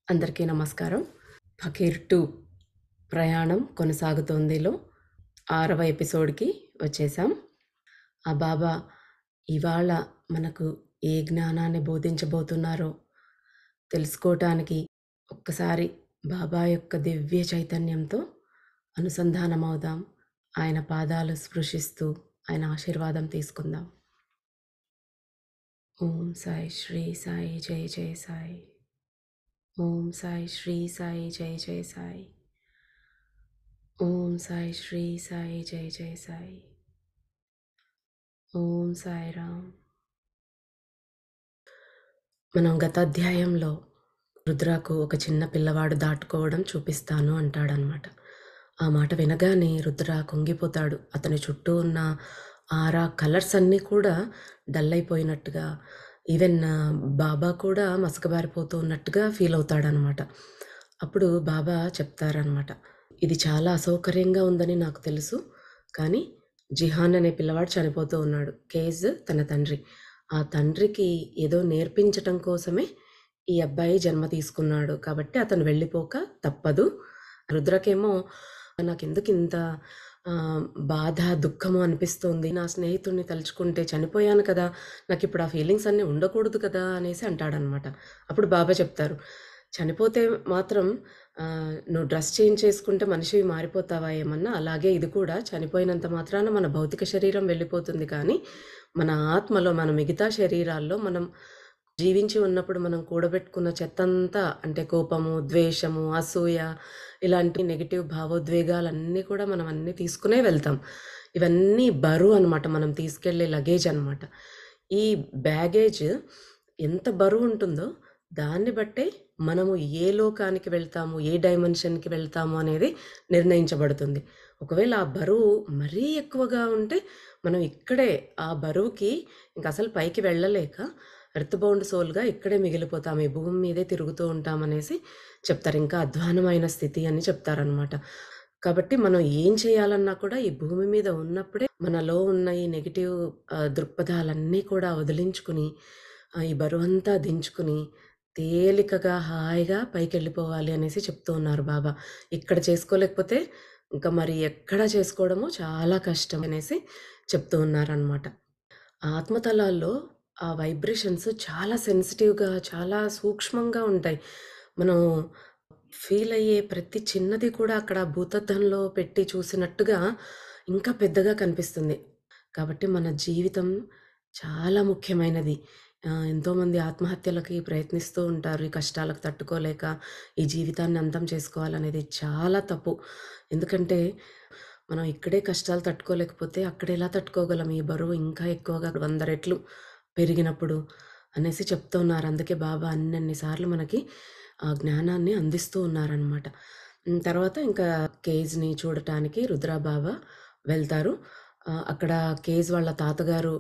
అందరికీ నమస్కారం. 'ఫకీర్ 2' ప్రయాణం కొనసాగుతోందిలో 6వ ఎపిసోడ్‌కి వచ్చేసాం. ఆ బాబా ఇవాళ మనకు ఏ జ్ఞానాన్ని బోధించబోతున్నారో తెలుసుకోవటానికి ఒక్కసారి బాబా యొక్క దివ్య చైతన్యంతో అనుసంధానమవుదాం. ఆయన పాదాలు స్పృశిస్తూ ఆయన ఆశీర్వాదం తీసుకుందాం. ఓం సాయి శ్రీ సాయి జై జై సాయి. ఓం సాయి శ్రీ సాయి జై జై సాయి. ఓం సాయి శ్రీ సాయి జై జై సాయి. ఓం సాయిరామ్. మనం గత అధ్యాయంలో రుద్రకు ఒక చిన్న పిల్లవాడు దాటుకోవడం చూపిస్తాను అంటాడనమాట. ఆ మాట వినగానే రుద్ర కుంగిపోతాడు. అతని చుట్టూ ఉన్న ఆరా కలర్స్ అన్నీ కూడా డల్ అయిపోయినట్టుగా, ఈవెన్ బాబా కూడా మసకబారిపోతూ ఉన్నట్టుగా ఫీల్ అవుతాడనమాట. అప్పుడు బాబా చెప్తారనమాట, ఇది చాలా అసౌకర్యంగా ఉందని నాకు తెలుసు, కానీ జిహాన్ అనే పిల్లవాడు చనిపోతూ ఉన్నాడు. కేజ్ తన తండ్రి. ఆ తండ్రికి ఏదో నేర్పించటం కోసమే ఈ అబ్బాయి జన్మ తీసుకున్నాడు. కాబట్టి అతను వెళ్ళిపోక తప్పదు. రుద్రకేమో నాకెందుకింత బాధ, దుఃఖము అనిపిస్తోంది. నా స్నేహితుడిని తలుచుకుంటే చనిపోయాను కదా! నాకిప్పుడు ఆ ఫీలింగ్స్ అన్నీ ఉండకూడదు కదా! అనేసి అంటాడనమాట. అప్పుడు బాబా చెప్తారు, చనిపోతే మాత్రం నువ్వు డ్రెస్ చేంజ్ చేసుకుంటే మనిషివి మారిపోతావా ఏమన్నా? అలాగే ఇది కూడా చనిపోయినంత మాత్రాన మన భౌతిక శరీరం వెళ్ళిపోతుంది కానీ, మన ఆత్మలో మన మిగతా శరీరాల్లో మనం జీవించి ఉన్నప్పుడు మనం కూడబెట్టుకున్న చెత్తంతా అంటే కోపము, ద్వేషము, అసూయ ఇలాంటి నెగెటివ్ భావోద్వేగాలన్నీ కూడా మనం అన్నీ తీసుకునే వెళ్తాం. ఇవన్నీ బరువు అనమాట. మనం తీసుకెళ్ళే లగేజ్ అనమాట. ఈ బ్యాగేజ్ ఎంత బరువుంటుందో దాన్ని బట్టే మనము ఏ లోకానికి వెళ్తాము, ఏ డైమెన్షన్‌కి వెళ్తాము అనేది నిర్ణయించబడుతుంది. ఒకవేళ ఆ బరువు మరీ ఎక్కువగా ఉంటే మనం ఇక్కడే ఆ బరువుకి ఇంకసలు పైకి వెళ్ళలేక ఎర్త్ బౌండ్ సోల్‌గా ఇక్కడే మిగిలిపోతాం. ఈ భూమి మీదే తిరుగుతూ ఉంటామనేసి చెప్తారు. ఇంకా అధ్వానమైన స్థితి అని చెప్తారనమాట. కాబట్టి మనం ఏం చేయాలన్నా కూడా ఈ భూమి మీద ఉన్నప్పుడే మనలో ఉన్న ఈ నెగెటివ్ దృక్పథాలన్నీ కూడా వదిలించుకుని, ఈ బరువంతా దించుకుని, తేలికగా హాయిగా పైకెళ్ళిపోవాలి అనేసి చెప్తూ ఉన్నారు బాబా. ఇక్కడ చేసుకోలేకపోతే ఇంకా మరి ఎక్కడ చేసుకోవడము చాలా కష్టం అనేసి చెప్తూ ఉన్నారనమాట. ఆత్మతలాల్లో ఆ వైబ్రేషన్స్ చాలా సెన్సిటివ్‌గా, చాలా సూక్ష్మంగా ఉంటాయి. మనం ఫీల్ అయ్యే ప్రతి చిన్నది కూడా అక్కడ భూతద్దంలో పెట్టి చూసినట్టుగా ఇంకా పెద్దగా కనిపిస్తుంది. కాబట్టి మన జీవితం చాలా ముఖ్యమైనది. ఎంతోమంది ఆత్మహత్యలకి ప్రయత్నిస్తూ ఉంటారు. ఈ కష్టాలకు తట్టుకోలేక ఈ జీవితాన్ని అంతం చేసుకోవాలనేది చాలా తప్పు. ఎందుకంటే మనం ఇక్కడే కష్టాలు తట్టుకోలేకపోతే అక్కడెలా తట్టుకోగలం? ఈ బరువు ఇంకా ఎక్కువగా 100 రెట్లు పెరిగినప్పుడు అనేసి చెప్తూ ఉన్నారు. అందుకే బాబా అన్నన్ని సార్లు మనకి ఆ జ్ఞానాన్ని అందిస్తూ ఉన్నారనమాట. తర్వాత ఇంకా కేజ్‌ని చూడటానికి రుద్ర బాబా వెళ్తారు. అక్కడ కేజ్ వాళ్ళ తాతగారు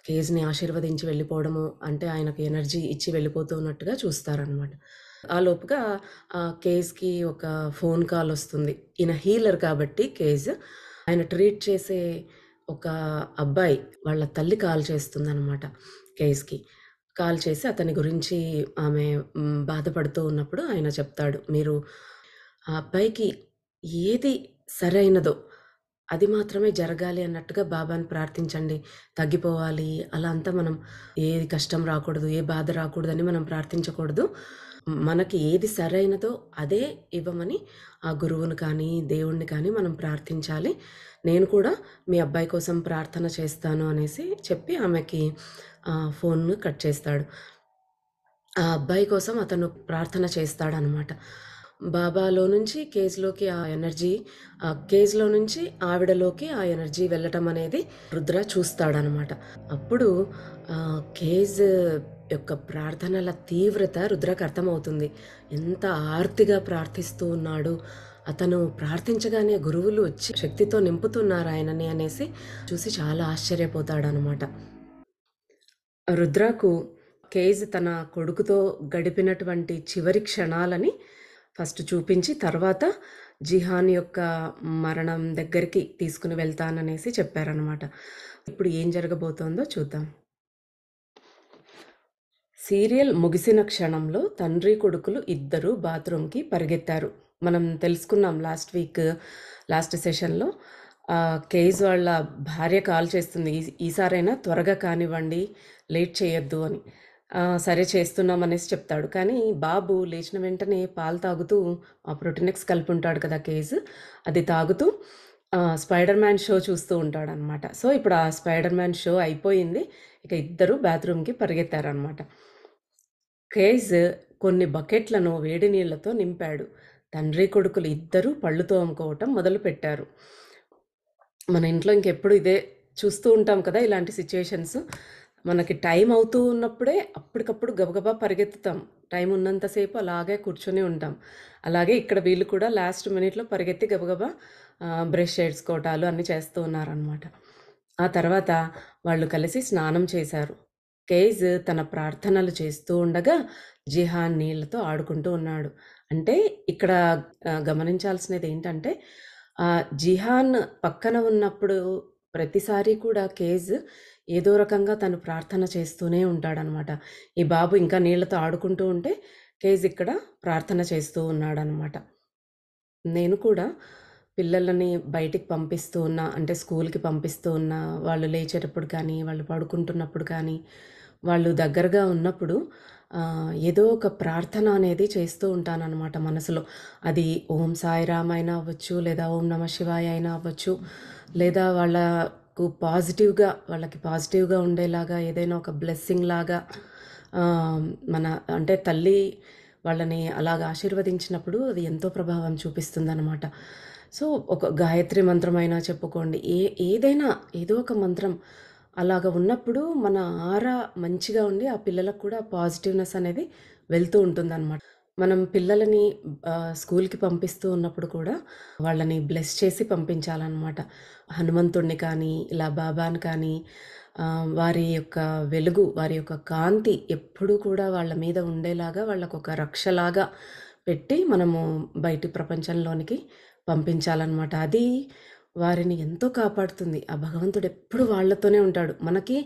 కేజ్‌ని ఆశీర్వదించి వెళ్ళిపోవడము, అంటే ఆయనకి ఎనర్జీ ఇచ్చి వెళ్ళిపోతూ ఉన్నట్టుగా చూస్తారనమాట. ఆలోపుగా కేజ్‌కి ఒక ఫోన్ కాల్ వస్తుంది. ఈయన హీలర్ కాబట్టి కేజ్. ఆయన ట్రీట్ చేసే ఒక అబ్బాయి వాళ్ళ తల్లి కాల్ చేస్తుందనమాట కేజ్‌కి. కాల్ చేసి అతని గురించి ఆమె బాధపడుతూ ఉన్నప్పుడు ఆయన చెప్తాడు, మీరు ఆ అబ్బాయికి ఏది సరైనదో అది మాత్రమే జరగాలి అన్నట్టుగా బాబాని ప్రార్థించండి. తగ్గిపోవాలి అలా అంతా మనం ఏది కష్టం రాకూడదు, ఏ బాధ రాకూడదని మనం ప్రార్థించకూడదు. మనకి ఏది సరైనదో అదే ఇవ్వమని ఆ గురువుని కానీ, దేవుడిని కానీ మనం ప్రార్థించాలి. నేను కూడా మీ అబ్బాయి కోసం ప్రార్థన చేస్తాను అనేసి చెప్పి ఆమెకి ఫోన్‌ను కట్ చేస్తాడు. ఆ అబ్బాయి కోసం అతను ప్రార్థన చేస్తాడనమాట. బాబాలో నుంచి కేజ్‌లోకి ఆ ఎనర్జీ, కేజ్‌లో నుంచి ఆవిడలోకి ఆ ఎనర్జీ వెళ్ళటం అనేది రుద్ర చూస్తాడనమాట. అప్పుడు కేజ్ యొక్క ప్రార్థనల తీవ్రత రుద్రకి అర్థమవుతుంది. ఎంత ఆర్తిగా ప్రార్థిస్తూ ఉన్నాడు. అతను ప్రార్థించగానే గురువులు వచ్చి శక్తితో నింపుతున్నారు ఆయనని అనేసి చూసి చాలా ఆశ్చర్యపోతాడనమాట. రుద్రకు కేజ్ తన కొడుకుతో గడిపినటువంటి చివరి క్షణాలని ఫస్ట్ చూపించి, తర్వాత జిహాన్ యొక్క మరణం దగ్గరికి తీసుకుని వెళ్తాననేసి చెప్పారనమాట. ఇప్పుడు ఏం జరగబోతోందో చూద్దాం. సీరియల్ ముగిసిన క్షణంలో తండ్రి కొడుకులు ఇద్దరూ బాత్రూమ్‌కి పరిగెత్తారు. మనం తెలుసుకున్నాం లాస్ట్ సెషన్‌లో కేస్ వాళ్ళ భార్య కాల్ చేస్తుంది. ఈసారైనా త్వరగా కానివ్వండి, లేట్ చేయొద్దు అని. సరే చేస్తున్నాం అనేసి చెప్తాడు. కానీ బాబు లేచిన వెంటనే పాలు తాగుతూ ప్రోటీనెక్స్ కలిపి ఉంటాడు కదా కేస్. అది తాగుతూ స్పైడర్ మ్యాన్ షో చూస్తూ ఉంటాడనమాట. సో, ఇప్పుడు ఆ స్పైడర్ మ్యాన్ షో అయిపోయింది. ఇక ఇద్దరు బాత్రూమ్‌కి పరిగెత్తారనమాట. కేజ్ కొన్ని బకెట్లను వేడి నీళ్లతో నింపాడు. తండ్రి కొడుకులు ఇద్దరూ పళ్ళు తోముకోవటం మొదలుపెట్టారు. మన ఇంట్లో ఇంకెప్పుడు ఇదే చూస్తూ ఉంటాం కదా! ఇలాంటి సిట్యుయేషన్స్. మనకి టైం అవుతూ ఉన్నప్పుడే అప్పటికప్పుడు గబగబా పరిగెత్తుతాం. టైం ఉన్నంత సేపు అలాగే కూర్చొని ఉంటాం. అలాగే ఇక్కడ వీళ్ళు కూడా లాస్ట్ మినిట్‌లో పరిగెత్తి గబగబా బ్రష్ చేసుకోవటాలు అన్నీ చేస్తూ ఉన్నారనమాట. ఆ తర్వాత వాళ్ళు కలిసి స్నానం చేశారు. కేజ్ తన ప్రార్థనలు చేస్తూ ఉండగా జిహాన్ నీళ్ళతో ఆడుకుంటూ ఉన్నాడు. అంటే ఇక్కడ గమనించాల్సినదేంటంటే జిహాన్ పక్కన ఉన్నప్పుడు ప్రతిసారి కూడా కేజ్ ఏదో రకంగా తను ప్రార్థన చేస్తూనే ఉంటాడనమాట. ఈ బాబు ఇంకా నీళ్ళతో ఆడుకుంటూ ఉంటే కేజ్ ఇక్కడ ప్రార్థన చేస్తూ ఉన్నాడనమాట. నేను కూడా పిల్లలని బయటికి పంపిస్తూ ఉన్నా, అంటే స్కూల్‌కి పంపిస్తూ ఉన్నా, వాళ్ళు లేచేటప్పుడు కానీ, వాళ్ళు పడుకుంటున్నప్పుడు కానీ, వాళ్ళు దగ్గరగా ఉన్నప్పుడు ఏదో ఒక ప్రార్థన అనేది చేస్తూ ఉంటాననమాట మనసులో. అది ఓం సాయిరామ్ అయినా అవ్వచ్చు, లేదా ఓం నమః శివాయ అయినా అవ్వచ్చు, లేదా వాళ్ళకి పాజిటివ్‌గా ఉండేలాగా ఏదైనా ఒక బ్లెస్సింగ్ లాగా మన అంటే తల్లి వాళ్ళని అలాగ ఆశీర్వదించినప్పుడు అది ఎంతో ప్రభావం చూపిస్తుందనమాట. సో, ఒక గాయత్రి మంత్రమైనా చెప్పుకోండి. ఏదైనా ఏదో ఒక మంత్రం అలాగ ఉన్నప్పుడు మన ఆరా మంచిగా ఉండి, ఆ పిల్లలకు కూడా పాజిటివ్‌నెస్ అనేది వెళ్తూ ఉంటుందనమాట. మనం పిల్లలని స్కూల్‌కి పంపిస్తూ ఉన్నప్పుడు కూడా వాళ్ళని బ్లెస్ చేసి పంపించాలనమాట. హనుమంతుడిని కానీ, ఇలా బాబాని కానీ వారి యొక్క వెలుగు, వారి యొక్క కాంతి ఎప్పుడూ కూడా వాళ్ళ మీద ఉండేలాగా వాళ్ళకొక రక్షలాగా పెట్టి మనము బయటి ప్రపంచంలోనికి పంపించాలనమాట. అది వారిని ఎంతో కాపాడుతుంది. ఆ భగవంతుడు ఎప్పుడు వాళ్ళతోనే ఉంటాడు. మనకి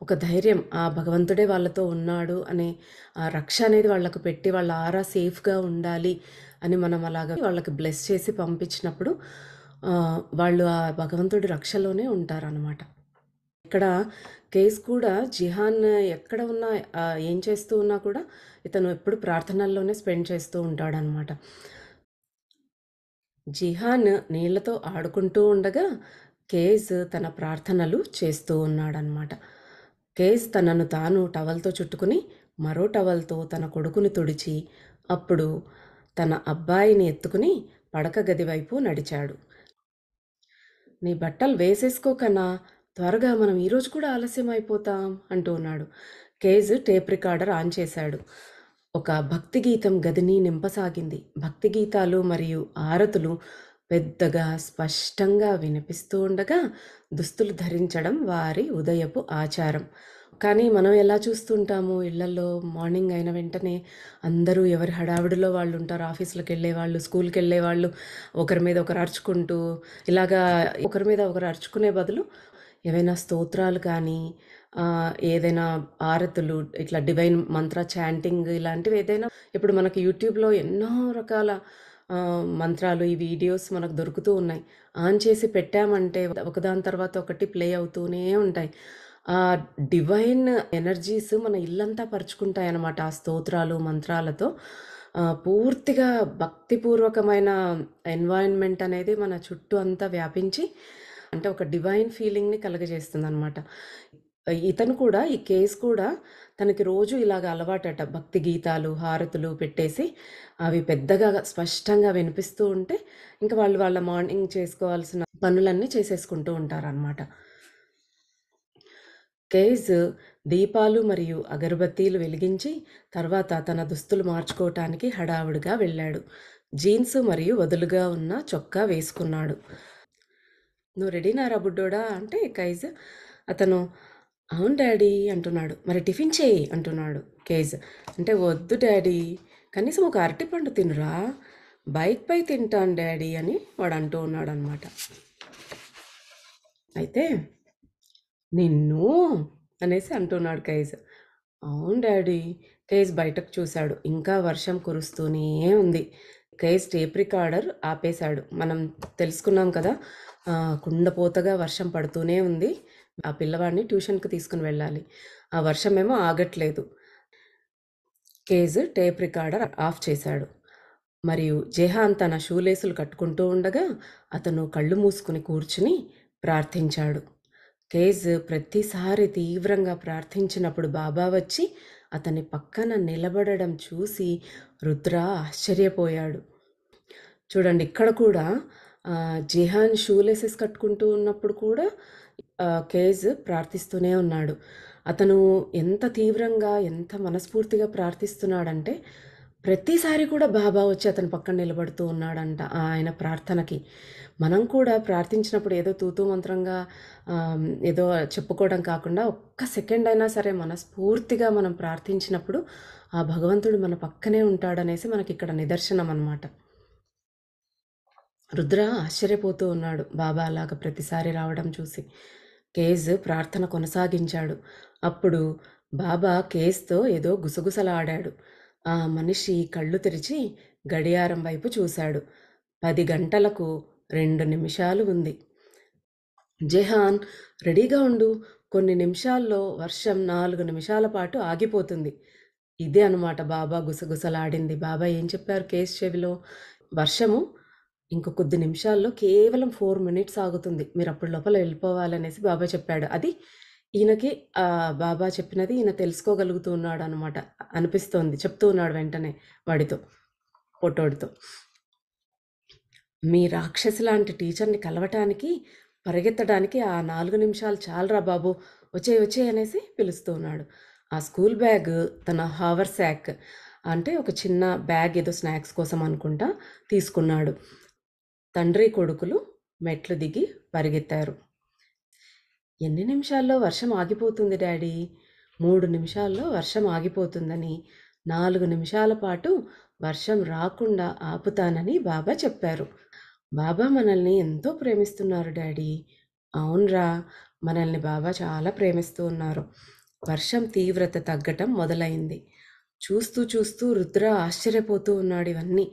ఒక ధైర్యం ఆ భగవంతుడే వాళ్ళతో ఉన్నాడు అనే ఆ రక్ష అనేది వాళ్ళకు పెట్టి వాళ్ళ ఆరా సేఫ్‌గా ఉండాలి అని మనం అలాగా వాళ్ళకి బ్లెస్ చేసి పంపించినప్పుడు వాళ్ళు ఆ భగవంతుడి రక్షలోనే ఉంటారనమాట. ఇక్కడ కేస్ కూడా జిహాన్ ఎక్కడ ఉన్నా ఏం చేస్తూ ఉన్నా కూడా ఇతను ఎప్పుడు ప్రార్థనల్లోనే స్పెండ్ చేస్తూ ఉంటాడనమాట. జిహాన్ నీళ్లతో ఆడుకుంటూ ఉండగా కేజ్ తన ప్రార్థనలు చేస్తూ ఉన్నాడనమాట. కేజ్ తనను తాను టవల్‌తో చుట్టుకుని మరో టవల్‌తో తన కొడుకుని తుడిచి అప్పుడు తన అబ్బాయిని ఎత్తుకుని పడక గది వైపు నడిచాడు. "నీ బట్టలు వేసేసుకో కన్నా! త్వరగా మనం ఈరోజు కూడా ఆలస్యం అయిపోతాం" అంటూ ఉన్నాడు. కేజ్ టేప్ రికార్డర్ ఆన్ చేశాడు. ఒక భక్తి గీతం గదిని నింపసాగింది. భక్తి గీతాలు మరియు ఆరతులు పెద్దగా, స్పష్టంగా వినిపిస్తూ ఉండగా దుస్తులు ధరించడం వారి ఉదయపు ఆచారం. కానీ మనం ఎలా చూస్తుంటాము ఇళ్లల్లో మార్నింగ్ అయిన వెంటనే అందరూ ఎవరి హడావిడిలో వాళ్ళు ఉంటారు. ఆఫీసులకెళ్ళేవాళ్ళు, స్కూల్‌కెళ్ళేవాళ్ళు ఒకరి మీద ఒకరు అరుచుకుంటూ ఇలాగా ఒకరి మీద ఒకరు అరుచుకునే బదులు ఏవైనా స్తోత్రాలు కానీ ఏదైనా ఆరతులు ఇట్లా డివైన్ మంత్ర చాంటింగ్ ఇలాంటివి ఏదైనా ఇప్పుడు మనకి యూట్యూబ్‌లో ఎన్నో రకాల మంత్రాలు ఈ వీడియోస్ మనకు దొరుకుతూ ఉన్నాయి. ఆన్ చేసి పెట్టామంటే ఒకదాని తర్వాత ఒకటి ప్లే అవుతూనే ఉంటాయి. ఆ డివైన్ ఎనర్జీస్ మన ఇల్లంతా పరుచుకుంటాయన్నమాట. ఆ స్తోత్రాలు, మంత్రాలతో పూర్తిగా భక్తిపూర్వకమైన ఎన్వైర్న్‌మెంట్ అనేది మన చుట్టూ అంతా వ్యాపించి అంటే ఒక డివైన్ ఫీలింగ్‌ని కలుగజేస్తుందనమాట. ఇతను కూడా ఈ కేస్ కూడా తనకి రోజు ఇలాగ అలవాటట. భక్తి గీతాలు, హారతులు పెట్టేసి అవి పెద్దగా స్పష్టంగా వినిపిస్తూ ఉంటే ఇంక వాళ్ళు వాళ్ళ మార్నింగ్ చేసుకోవాల్సిన పనులన్నీ చేసేసుకుంటూ ఉంటారనమాట. కేజ్ దీపాలు మరియు అగరబత్తీలు వెలిగించి తర్వాత తన దుస్తులు మార్చుకోవటానికి హడావుడిగా వెళ్ళాడు. జీన్స్ మరియు వదులుగా ఉన్న చొక్కా వేసుకున్నాడు. "నువ్వు రెడీనారా బుడ్డోడా" అంటే కైజ్ అతను "అవును డాడీ" అంటున్నాడు. "మరి టిఫిన్ చేయి" అంటున్నాడు కేజ్. అంటే "వద్దు డాడీ, కనీసం ఒక అరటిపండు తినురా, బైక్‌పై తింటాను డాడీ" అని వాడు అంటూ ఉన్నాడనమాట. అయితే "నిన్ను" అనేసి అంటున్నాడు కైజ్. అవును డాడీ. కేస్ బయటకు చూశాడు. ఇంకా వర్షం కురుస్తూనే ఉంది. కేస్ టేప్ రికార్డర్ ఆపేశాడు. మనం తెలుసుకున్నాం కదా! కుండపోతగా వర్షం పడుతూనే ఉంది. ఆ పిల్లవాడిని ట్యూషన్‌కి తీసుకొని వెళ్ళాలి. ఆ వర్షమేమో ఆగట్లేదు. కేజ్ టేప్ రికార్డర్ ఆఫ్ చేశాడు. మరియు జెహాన్ తన షూలేసులు కట్టుకుంటూ ఉండగా అతను కళ్ళు మూసుకుని కూర్చుని ప్రార్థించాడు. కేజ్ ప్రతిసారి తీవ్రంగా ప్రార్థించినప్పుడు బాబా వచ్చి అతని పక్కన నిలబడడం చూసి రుద్ర ఆశ్చర్యపోయాడు. చూడండి ఇక్కడ కూడా జెహాన్ షూలేసెస్ కట్టుకుంటూ ఉన్నప్పుడు కూడా కేజ్ ప్రార్థిస్తూనే ఉన్నాడు. అతను ఎంత తీవ్రంగా, ఎంత మనస్ఫూర్తిగా ప్రార్థిస్తున్నాడంటే, ప్రతిసారి కూడా బాబా వచ్చి అతని పక్కన నిలబడుతూ ఉన్నాడంట ఆయన ప్రార్థనకి. మనం కూడా ప్రార్థించినప్పుడు ఏదో తూతూ మంత్రంగా ఏదో చెప్పుకోవడం కాకుండా, ఒక్క సెకండ్ అయినా సరే మనస్ఫూర్తిగా మనం ప్రార్థించినప్పుడు, ఆ భగవంతుడు మన పక్కనే ఉంటాడనేసి మనకిక్కడ నిదర్శనం అన్నమాట. రుద్ర ఆశ్చర్యపోతూ ఉన్నాడు బాబా అలాగ ప్రతిసారి రావడం చూసి. కేజ్ ప్రార్థన కొనసాగించాడు. అప్పుడు బాబా కేజ్‌తో ఏదో గుసగుసలాడాడు. ఆ మనిషి కళ్ళు తెరిచి గడియారం వైపు చూశాడు. 10 గంటలకు 2 నిమిషాలు ఉంది. జెహాన్, రెడీగా ఉండు. కొన్ని నిమిషాల్లో వర్షం 4 నిమిషాల పాటు ఆగిపోతుంది. ఇదే అనమాట బాబా గుసగుసలాడింది. బాబా ఏం చెప్పారు కేస్ చెవిలో? వర్షము ఇంక కొద్ది నిమిషాల్లో కేవలం 4 మినిట్స్ ఆగుతుంది. మీరప్పటి లోపల వెళ్ళిపోవాలనేసి బాబా చెప్పాడు. అది ఈయనకి బాబా చెప్పినది ఈయన తెలుసుకోగలుగుతూ ఉన్నాడనమాట. అనిపిస్తోంది. చెప్తూ ఉన్నాడు వెంటనే వాడితో, పొట్టోడితో. మీ రాక్షసి లాంటి టీచర్‌ని కలవటానికి, పరిగెత్తడానికి ఆ 4 నిమిషాలు చాలురా బాబు! వచ్చేయి వచ్చేయి అనేసి పిలుస్తూ ఉన్నాడు. ఆ స్కూల్ బ్యాగ్ తన హావర్సాక్ అంటే ఒక చిన్న బ్యాగ్ ఏదో స్నాక్స్ కోసం అనుకుంటా తీసుకున్నాడు. తండ్రి కొడుకులు మెట్లు దిగి పరిగెత్తారు. ఎన్ని నిమిషాల్లో వర్షం ఆగిపోతుంది డాడీ? 3 నిమిషాల్లో వర్షం ఆగిపోతుందని, 4 నిమిషాల పాటు వర్షం రాకుండా ఆపుతానని బాబా చెప్పారు. బాబా మనల్ని ఎంతో ప్రేమిస్తున్నారు డాడీ. అవునురా, మనల్ని బాబా చాలా ప్రేమిస్తూ ఉన్నారు. వర్షం తీవ్రత తగ్గటం మొదలైంది. చూస్తూ చూస్తూ రుద్ర ఆశ్చర్యపోతూ ఉన్నాడు ఇవన్నీ.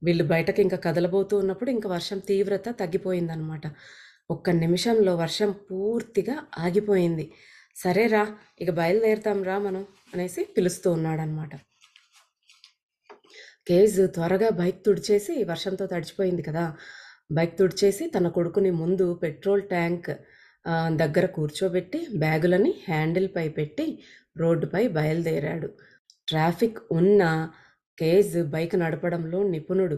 వీళ్ళు బయటకి ఇంకా కదలబోతూ ఉన్నప్పుడు ఇంక వర్షం తీవ్రత తగ్గిపోయిందనమాట. ఒక్క నిమిషంలో వర్షం పూర్తిగా ఆగిపోయింది. సరేరా, ఇక బయలుదేరుతాం రా మనం అనేసి పిలుస్తూ ఉన్నాడనమాట. కేజ్ త్వరగా బైక్ తుడిచేసి, వర్షంతో తడిచిపోయింది కదా! బైక్ తుడిచేసి తన కొడుకుని ముందు పెట్రోల్ ట్యాంక్ దగ్గర కూర్చోబెట్టి బ్యాగులని హ్యాండిల్‌పై పెట్టి రోడ్డుపై బయలుదేరాడు. ట్రాఫిక్ ఉన్నా కేజ్ బైక్ నడపడంలో నిపుణుడు.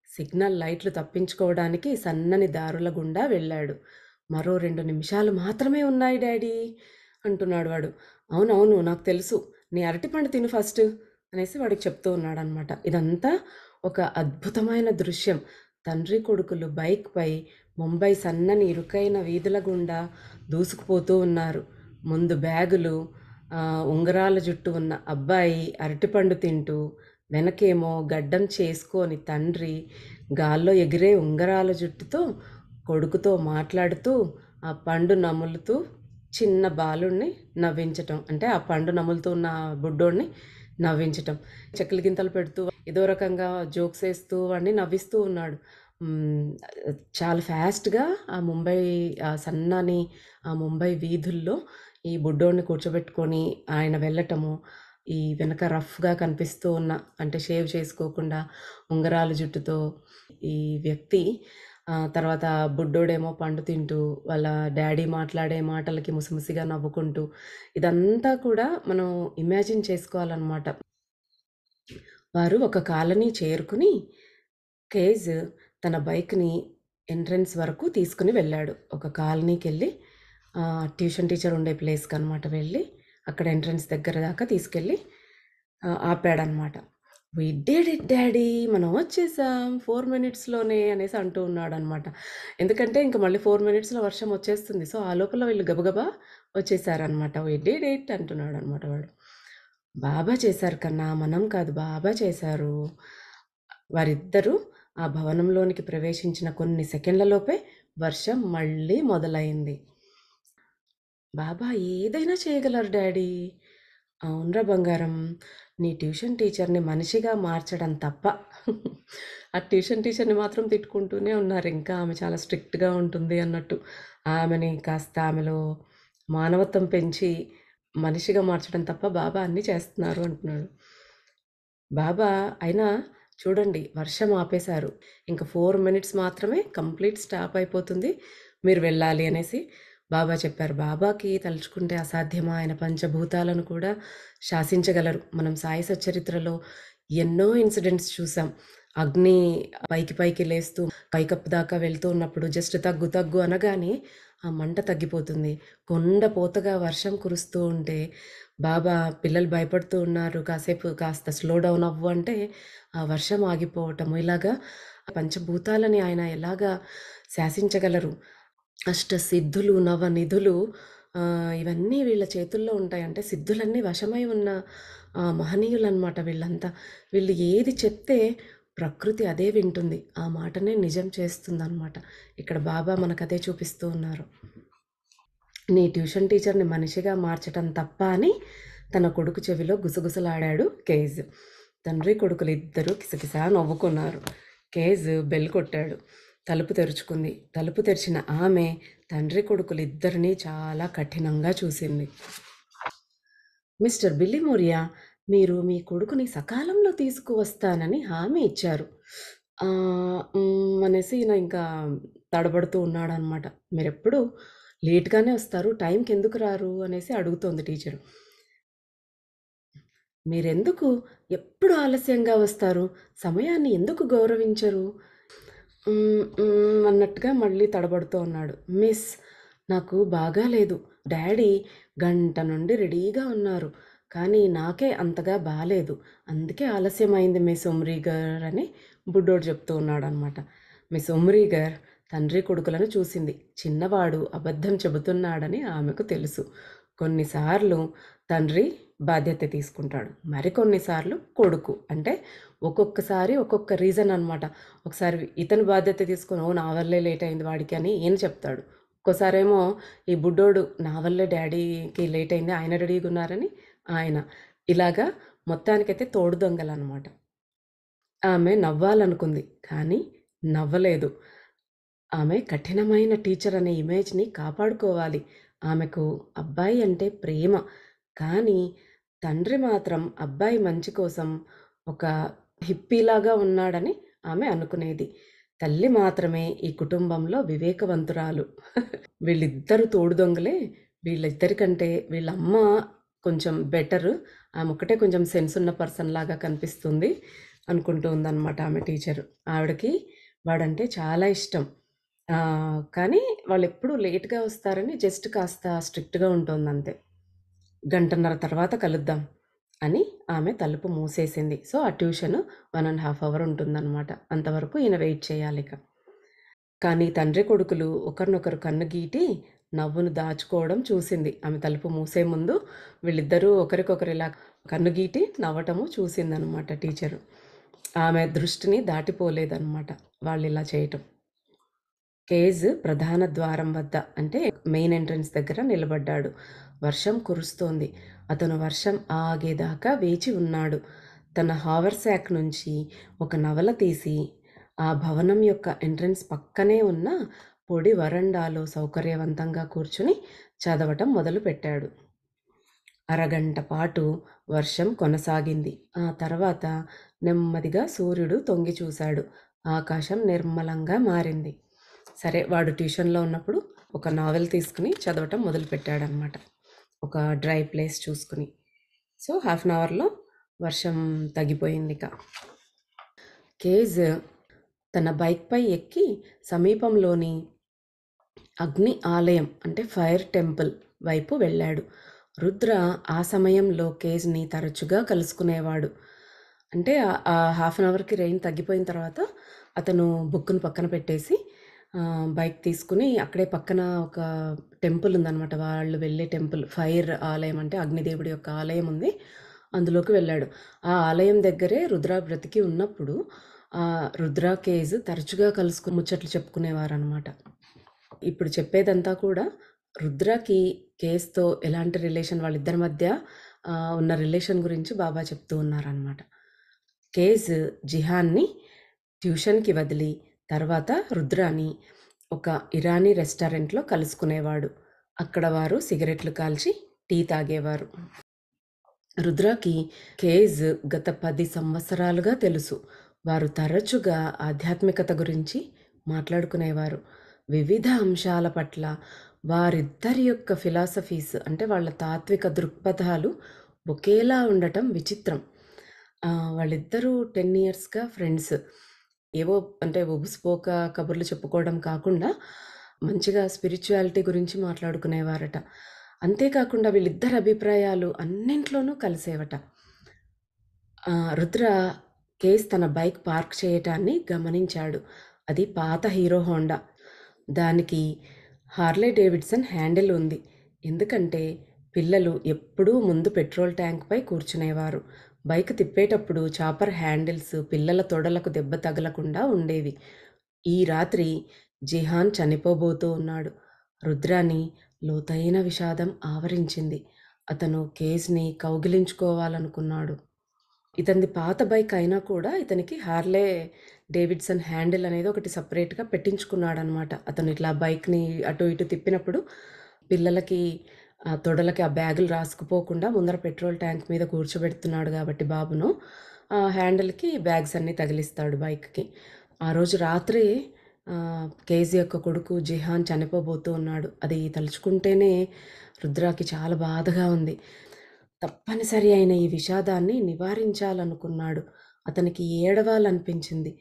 సిగ్నల్ లైట్లు తప్పించుకోవడానికి సన్నని దారుల గుండా వెళ్ళాడు. మరో 2 నిమిషాలు మాత్రమే ఉన్నాయి డాడీ అంటున్నాడు వాడు. అవునవును నాకు తెలుసు. నీ అరటిపండు తిను ఫస్ట్ అనేసి వాడికి చెప్తూ ఉన్నాడనమాట. ఇదంతా ఒక అద్భుతమైన దృశ్యం. తండ్రి కొడుకులు బైక్‌పై ముంబై సన్నని ఇరుకైన వీధుల గుండా దూసుకుపోతూ ఉన్నారు. ముందు బ్యాగులు, ఉంగరాల జుట్టు ఉన్న అబ్బాయి అరటిపండు తింటూ, వెనకేమో గడ్డం చేసుకోని తండ్రి గాల్లో ఎగిరే ఉంగరాల జుట్టుతో కొడుకుతో మాట్లాడుతూ, ఆ పండు నములుతూ చిన్న బాలుడిని నవ్వించటం. అంటే ఆ పండు నములుతూ ఉన్న బుడ్డోడిని నవ్వించటం. చెక్కలు గింతలు పెడుతూ ఏదో రకంగా జోక్స్ ఏస్తూ వాడిని నవ్విస్తూ ఉన్నాడు. చాలా ఫాస్ట్‌గా సన్నని ఆ ముంబై వీధుల్లో ఈ బుడ్డోడిని కూర్చోబెట్టుకొని ఆయన వెళ్ళటము, ఈ వెనక రఫ్‌గా కనిపిస్తూ ఉన్న అంటే షేవ్ చేసుకోకుండా ఉంగరాల జుట్టుతో ఈ వ్యక్తి తర్వాత బుడ్డోడేమో పండు తింటూ, వాళ్ళ డ్యాడీ మాట్లాడే మాటలకి ముసిముసిగా నవ్వుకుంటూ, ఇదంతా కూడా మనం ఇమాజిన్ చేసుకోవాలనమాట. వారు ఒక కాలనీ చేరుకుని, కేజ్ తన బైక్‌ని ఎంట్రన్స్ వరకు తీసుకొని వెళ్ళాడు. ఒక కాలనీకెళ్ళి ట్యూషన్ టీచర్ ఉండే ప్లేస్‌కనమాట వెళ్ళి, అక్కడ ఎంట్రన్స్ దగ్గర దాకా తీసుకెళ్ళి ఆపాడనమాట. We did it daddy! మనం వచ్చేసాం 4 మినిట్స్‌లోనే అనేసి అంటూ ఉన్నాడనమాట. ఎందుకంటే ఇంక మళ్ళీ 4 మినిట్స్‌లో వర్షం వచ్చేస్తుంది. సో, ఆ లోపల వీళ్ళు గబగబా వచ్చేసారనమాట. వి డిడ్ ఇట్ అంటున్నాడనమాట వాడు. బాబా చేశారు కన్నా, మనం కాదు బాబా చేశారు. వారిద్దరూ ఆ భవనంలోనికి ప్రవేశించిన కొన్ని సెకండ్లలోపే వర్షం మళ్ళీ మొదలైంది. బాబా ఏదైనా చేయగలరు డాడీ. అవునురా బంగారం. నీ ట్యూషన్ టీచర్‌ని మనిషిగా మార్చడం తప్ప. ఆ ట్యూషన్ టీచర్‌ని మాత్రం తిట్టుకుంటూనే ఉన్నారు. ఇంకా ఆమె చాలా స్ట్రిక్ట్‌గా ఉంటుంది అన్నట్టు. ఆమెని కాస్త ఆమెలో మానవత్వం పెంచి మనిషిగా మార్చడం తప్ప బాబా అన్నీ చేస్తున్నారు అంటున్నాడు. బాబా అయినా చూడండి వర్షం ఆపేశారు. ఇంక 4 మినిట్స్ మాత్రమే కంప్లీట్ స్టాప్ అయిపోతుంది. మీరు వెళ్ళాలి అనేసి బాబా చెప్పారు. బాబాకి తలుచుకుంటే అసాధ్యమా? ఆయన పంచభూతాలను కూడా శాసించగలరు. మనం సాయి సచ్చరిత్రలో ఎన్నో ఇన్సిడెంట్స్ చూసాం. అగ్ని పైకి పైకి లేస్తూ పైకప్పు దాకా వెళ్తూ ఉన్నప్పుడు జస్ట్ తగ్గు తగ్గు అనగానే ఆ మంట తగ్గిపోతుంది. కొండ పోతగా వర్షం కురుస్తూ ఉంటే బాబా పిల్లలు భయపడుతూ ఉన్నారు. కాసేపు కాస్త స్లో డౌన్ అవ్వు అంటే ఆ వర్షం ఆగిపోవటము. ఇలాగా పంచభూతాలని ఆయన ఎలాగా శాసించగలరు. అష్టసిద్ధులు, నవనిధులు ఇవన్నీ వీళ్ళ చేతుల్లో ఉంటాయి. అంటే సిద్ధులన్నీ వశమై ఉన్న మహనీయులనమాట వీళ్ళంతా. వీళ్ళు ఏది చెప్తే ప్రకృతి అదే వింటుంది. ఆ మాటనే నిజం చేస్తుందనమాట. ఇక్కడ బాబా మనకదే చూపిస్తూ ఉన్నారు. నీ ట్యూషన్ టీచర్‌ని మనిషిగా మార్చటం తప్ప అని తన కొడుకు చెవిలో గుసగుసలాడాడు కేజ్. తండ్రి కొడుకులిద్దరూ కిసకిసా నవ్వుకున్నారు. కేజ్ బెల్ కొట్టాడు. తలుపు తెరుచుకుంది. తలుపు తెరిచిన ఆమె తండ్రి కొడుకులిద్దరినీ చాలా కఠినంగా చూసింది. మిస్టర్ బిల్లిమోరియా, మీరు మీ కొడుకుని సకాలంలో తీసుకువస్తానని హామీ ఇచ్చారు. అనేసి ఈయన ఇంకా తడబడుతూ ఉన్నాడనమాట. మీరెప్పుడూ లేట్‌గానే వస్తారు. టైంకెందుకు రారు అనేసి అడుగుతోంది టీచరు. మీరెందుకు ఎప్పుడు ఆలస్యంగా వస్తారు? సమయాన్ని ఎందుకు గౌరవించరు? అన్నట్టుగా మళ్ళీ తడబడుతూ ఉన్నాడు. మిస్, నాకు బాగాలేదు. డ్యాడీ గంట నుండి రెడీగా ఉన్నారు. కానీ నాకే అంతగా బాలేదు. అందుకే ఆలస్యమైంది మిస్ ఉమ్రీగర్ అని బుడ్డోడు చెప్తూ ఉన్నాడనమాట. మిస్ ఉమ్రీగర్ తండ్రి కొడుకులను చూసింది. చిన్నవాడు అబద్ధం చెబుతున్నాడని ఆమెకు తెలుసు. కొన్నిసార్లు తండ్రి బాధ్యత తీసుకుంటాడు. మరికొన్నిసార్లు కొడుకు. అంటే ఒక్కొక్కసారి ఒక్కొక్క రీజన్ అనమాట. ఒకసారి ఇతను బాధ్యత తీసుకొని, "ఓహ్! నా వల్లే లేట్ అయింది వాడికి" అని ఈయన చెప్తాడు. ఒక్కోసారేమో ఈ బుడ్డోడు, "నా వల్లే డ్యాడీకి లేట్ అయింది. ఆయన రెడీగున్నారని" ఆయన. ఇలాగా మొత్తానికైతే తోడు దొంగలనమాట. ఆమె నవ్వాలనుకుంది. కానీ నవ్వలేదు. ఆమె కఠినమైన టీచర్ అనే ఇమేజ్‌ని కాపాడుకోవాలి. ఆమెకు అబ్బాయి అంటే ప్రేమ. కానీ తండ్రి మాత్రం అబ్బాయి మంచి కోసం ఒక హిప్పీలాగా ఉన్నాడని ఆమె అనుకునేది. తల్లి మాత్రమే ఈ కుటుంబంలో వివేకవంతురాలు. వీళ్ళిద్దరూ తోడు దొంగలే. వీళ్ళిద్దరికంటే వీళ్ళమ్మ కొంచెం బెటరు. ఆమొక్కటే కొంచెం సెన్స్ ఉన్న పర్సన్ లాగా కనిపిస్తుంది అనుకుంటూ ఉందనమాట ఆమె టీచరు. ఆవిడకి వాడంటే చాలా ఇష్టం. కానీ వాళ్ళెప్పుడూ లేట్‌గా వస్తారని జస్ట్ కాస్త స్ట్రిక్ట్‌గా ఉంటోందంతే. గంటన్నర తర్వాత కలుద్దాం అని ఆమె తలుపు మూసేసింది. సో, ఆ ట్యూషను 1 ½ అవర్ ఉంటుందనమాట. అంతవరకు ఈయన వెయిట్ చేయాలిక. కానీ తండ్రి కొడుకులు ఒకరినొకరు కన్నుగీటి నవ్వును దాచుకోవడం చూసింది. ఆమె తలుపు మూసే ముందు వీళ్ళిద్దరూ ఒకరికొకరు ఇలా కన్నుగీటి నవ్వటము చూసిందనమాట టీచరు. ఆమె దృష్టిని దాటిపోలేదనమాట వాళ్ళిలా చేయటం. కేజ్ ప్రధాన ద్వారం వద్ద అంటే మెయిన్ ఎంట్రన్స్ దగ్గర నిలబడ్డాడు. వర్షం కురుస్తోంది. అతను వర్షం ఆగేదాకా వేచి ఉన్నాడు. తన హావర్సాక్ నుంచి ఒక నవల తీసి ఆ భవనం యొక్క ఎంట్రన్స్ పక్కనే ఉన్న పొడి వరండాలో సౌకర్యవంతంగా కూర్చుని చదవటం మొదలుపెట్టాడు. అరగంట పాటు వర్షం కొనసాగింది. ఆ తర్వాత నెమ్మదిగా సూర్యుడు తొంగి చూశాడు. ఆకాశం నిర్మలంగా మారింది. సరే, వాడు ట్యూషన్‌లో ఉన్నప్పుడు ఒక నావెల్ తీసుకుని చదవటం మొదలుపెట్టాడనమాట. ఒక డ్రై ప్లేస్ చూసుకుని. సో, హాఫ్ అన్ అవర్‌లో వర్షం తగ్గిపోయిందిక. కేజ్ తన బైక్‌పై ఎక్కి సమీపంలోని అగ్ని ఆలయం అంటే ఫైర్ టెంపుల్ వైపు వెళ్ళాడు. రుద్ర ఆ సమయంలో కేజ్‌ని తరచుగా కలుసుకునేవాడు. అంటే హాఫ్ అన్ అవర్‌కి రెయిన్ తగ్గిపోయిన తర్వాత అతను బుక్కును పక్కన పెట్టేసి బైక్ తీసుకుని అక్కడే పక్కన ఒక టెంపుల్ ఉందనమాట. వాళ్ళు వెళ్ళే టెంపుల్ ఫైర్ ఆలయం అంటే అగ్నిదేవుడి యొక్క ఆలయం ఉంది. అందులోకి వెళ్ళాడు. ఆ ఆలయం దగ్గరే రుద్ర బ్రతికి ఉన్నప్పుడు రుద్ర, కేజ్ తరచుగా కలుసుకొని ముచ్చట్లు చెప్పుకునేవారనమాట. ఇప్పుడు చెప్పేదంతా కూడా రుద్రకి కేస్‌తో ఎలాంటి రిలేషన్ వాళ్ళిద్దరి మధ్య ఉన్న రిలేషన్ గురించి బాబా చెప్తూ ఉన్నారనమాట. కేజ్ జిహాన్‌ని ట్యూషన్‌కి వదిలి, తర్వాత రుద్రాని ఒక ఇరానీ రెస్టారెంట్‌లో కలుసుకునేవాడు. అక్కడ వారు సిగరెట్లు కాల్చి, టీ తాగేవారు. రుద్రకి కేజ్ గత 10 సంవత్సరాలుగా తెలుసు. వారు తరచుగా ఆధ్యాత్మికత గురించి మాట్లాడుకునేవారు. వివిధ అంశాల పట్ల వారిద్దరి యొక్క ఫిలాసఫీస్ అంటే వాళ్ళ తాత్విక దృక్పథాలు ఒకేలా ఉండటం విచిత్రం. వాళ్ళిద్దరూ 10 ఇయర్స్‌గా ఫ్రెండ్స్. ఏవో అంటే ఉబుసుపోక కబుర్లు చెప్పుకోవడం కాకుండా, మంచిగా స్పిరిచ్యుయాలిటీ గురించి మాట్లాడుకునేవారట. అంతేకాకుండా వీళ్ళిద్దరి అభిప్రాయాలు అన్నింట్లోనూ కలిసేవట. రుద్ర కేస్ తన బైక్ పార్క్ చేయటాన్ని గమనించాడు. అది పాత హీరో హోండా. దానికి హార్లే డేవిడ్సన్ హ్యాండిల్ ఉంది. ఎందుకంటే పిల్లలు ఎప్పుడూ ముందు పెట్రోల్ ట్యాంక్‌పై కూర్చునేవారు. బైక్ తిప్పేటప్పుడు చాపర్ హ్యాండిల్స్ పిల్లల తొడలకు దెబ్బ తగలకుండా ఉండేవి. ఈ రాత్రి జిహాన్ చనిపోబోతూ ఉన్నాడు. రుద్రాని లోతైన విషాదం ఆవరించింది. అతను కేజ్‌ని కౌగిలించుకోవాలనుకున్నాడు. ఇతనిది పాత బైక్ అయినా కూడా ఇతనికి హార్లే డేవిడ్సన్ హ్యాండిల్ అనేది ఒకటి సెపరేట్‌గా పెట్టించుకున్నాడనమాట. అతను ఇట్లా బైక్‌ని అటు ఇటు తిప్పినప్పుడు పిల్లలకి తొడలకి ఆ బ్యాగులు రాసుకుపోకుండా ముందర పెట్రోల్ ట్యాంక్ మీద కూర్చోబెడుతున్నాడు కాబట్టి బాబును, ఆ హ్యాండిల్‌కి బ్యాగ్స్ అన్నీ తగిలిస్తాడు బైక్‌కి. ఆ రోజు రాత్రి కేజీ యొక్క కొడుకు జిహాన్ చనిపోబోతూ ఉన్నాడు. అది తలుచుకుంటేనే రుద్రాకి చాలా బాధగా ఉంది. తప్పనిసరి అయిన ఈ విషాదాన్ని నివారించాలనుకున్నాడు. అతనికి ఏడవాలనిపించింది.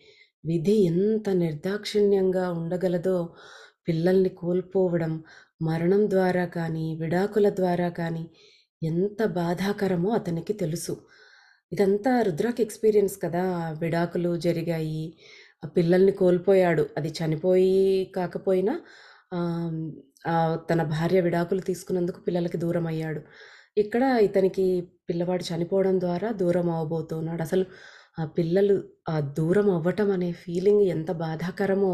విధి ఎంత నిర్దాక్షిణ్యంగా ఉండగలదో, పిల్లల్ని కోల్పోవడం, మరణం ద్వారా కానీ, విడాకుల ద్వారా కానీ ఎంత బాధాకరమో అతనికి తెలుసు. ఇదంతా రుద్రకి ఎక్స్‌పీరియన్స్ కదా! విడాకులు జరిగాయి. పిల్లల్ని కోల్పోయాడు. అది చనిపోయి కాకపోయినా ఆహ్, తన భార్య విడాకులు తీసుకున్నందుకు పిల్లలకి దూరమయ్యాడు. ఇక్కడ ఇతనికి పిల్లవాడు చనిపోవడం ద్వారా దూరం అవ్వబోతున్నాడు. అసలు ఆ పిల్లలు దూరం అవ్వటం అనే ఫీలింగ్ ఎంత బాధాకరమో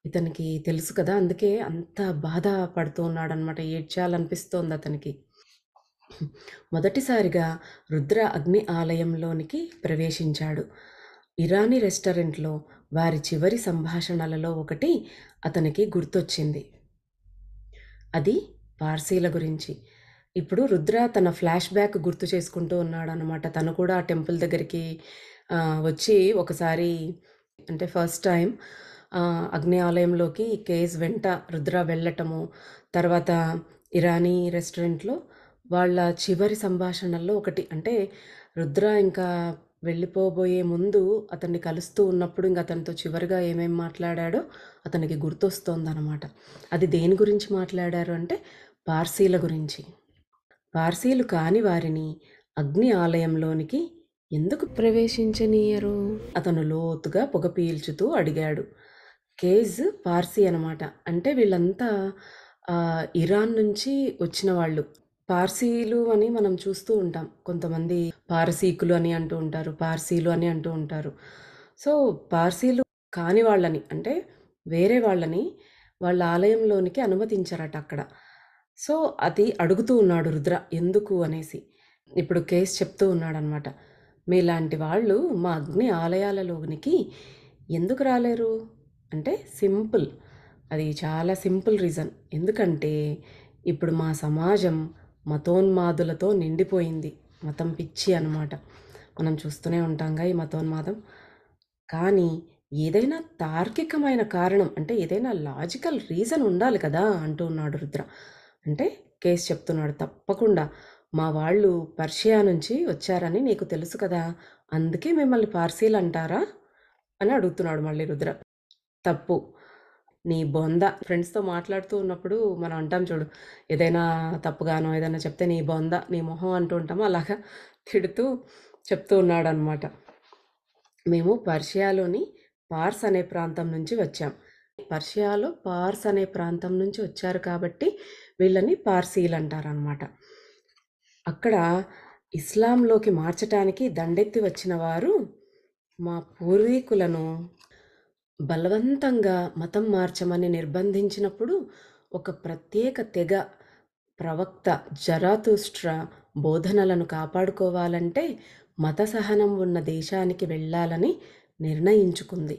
ఇతనికి తెలుసు కదా! అందుకే అంత బాధ పడుతూ ఉన్నాడనమాట. ఏడ్చాలనిపిస్తోంది అతనికి. మొదటిసారిగా రుద్ర అగ్ని ఆలయంలోనికి ప్రవేశించాడు. ఇరానీ రెస్టారెంట్‌లో వారి చివరి సంభాషణలలో ఒకటి అతనికి గుర్తొచ్చింది. అది పార్సీల గురించి. ఇప్పుడు రుద్ర తన ఫ్లాష్ బ్యాక్ గుర్తు చేసుకుంటూ ఉన్నాడనమాట. తను కూడా ఆ టెంపుల్ దగ్గరికి వచ్చి ఒకసారి అంటే ఫస్ట్ టైం అగ్ని ఆలయంలోకి కేస్ వెంట రుద్ర వెళ్ళటము, తర్వాత ఇరానీ రెస్టారెంట్‌లో వాళ్ళ చివరి సంభాషణల్లో ఒకటి. అంటే రుద్ర ఇంకా వెళ్ళిపోబోయే ముందు అతన్ని కలుస్తూ ఉన్నప్పుడు ఇంక అతనితో చివరిగా ఏమేం మాట్లాడాడో అతనికి గుర్తొస్తోందనమాట. అది దేని గురించి మాట్లాడారు అంటే పార్సీల గురించి. పార్సీలు కాని వారిని అగ్ని ఆలయంలోనికి ఎందుకు ప్రవేశించనీయరు? అతను లోతుగా పొగ పీల్చుతూ అడిగాడు. కేజ్ పార్సీ అనమాట. అంటే వీళ్ళంతా ఇరాన్ నుంచి వచ్చిన వాళ్ళు. పార్సీలు అని మనం చూస్తూ ఉంటాం. కొంతమంది పారసీకులు అని అంటూ ఉంటారు. పార్సీలు అని అంటూ ఉంటారు. సో, పార్సీలు కాని వాళ్ళని అంటే వేరే వాళ్ళని వాళ్ళ ఆలయంలోనికి అనుమతించరట అక్కడ. సో, అది అడుగుతూ ఉన్నాడు రుద్ర ఎందుకు అనేసి. ఇప్పుడు కేస్ చెప్తూ ఉన్నాడనమాట. మీలాంటి వాళ్ళు మా అగ్ని ఆలయాలలోనికి ఎందుకు రాలేరు? అంటే సింపుల్. అది చాలా సింపుల్ రీజన్. ఎందుకంటే ఇప్పుడు మా సమాజం మతోన్మాదులతో నిండిపోయింది. మతం పిచ్చి అనమాట. మనం చూస్తూనే ఉంటాంగా ఈ మతోన్మాదం. కానీ ఏదైనా తార్కికమైన కారణం అంటే ఏదైనా లాజికల్ రీజన్ ఉండాలి కదా! అంటూ ఉన్నాడు రుద్ర. అంటే కేస్ చెప్తున్నాడు. తప్పకుండా మా వాళ్ళు పర్షియా నుంచి వచ్చారని నీకు తెలుసు కదా! అందుకే మిమ్మల్ని పార్సీలంటారా? అని అడుగుతున్నాడు మళ్ళీ రుద్ర. తప్పు. నీ బొంద. ఫ్రెండ్స్‌తో మాట్లాడుతూ ఉన్నప్పుడు మనం అంటాం చూడు. ఏదైనా తప్పుగానో ఏదైనా చెప్తే నీ బొంద, నీ మొహం అంటూ ఉంటామో అలాగా తిడుతూ చెప్తూ ఉన్నాడనమాట. మేము పర్షియాలోని పార్స్ అనే ప్రాంతం నుంచి వచ్చాం. పర్షియాలో పార్స్ అనే ప్రాంతం నుంచి వచ్చారు కాబట్టి వీళ్ళని పార్సీలంటారనమాట. అక్కడ ఇస్లాంలోకి మార్చటానికి దండెత్తి వచ్చిన వారు మా పూర్వీకులను బలవంతంగా మతం మార్చమని నిర్బంధించినప్పుడు ఒక ప్రత్యేక తెగ ప్రవక్త జరాతుష్ట్ర బోధనలను కాపాడుకోవాలంటే మత సహనం ఉన్న దేశానికి వెళ్ళాలని నిర్ణయించుకుంది.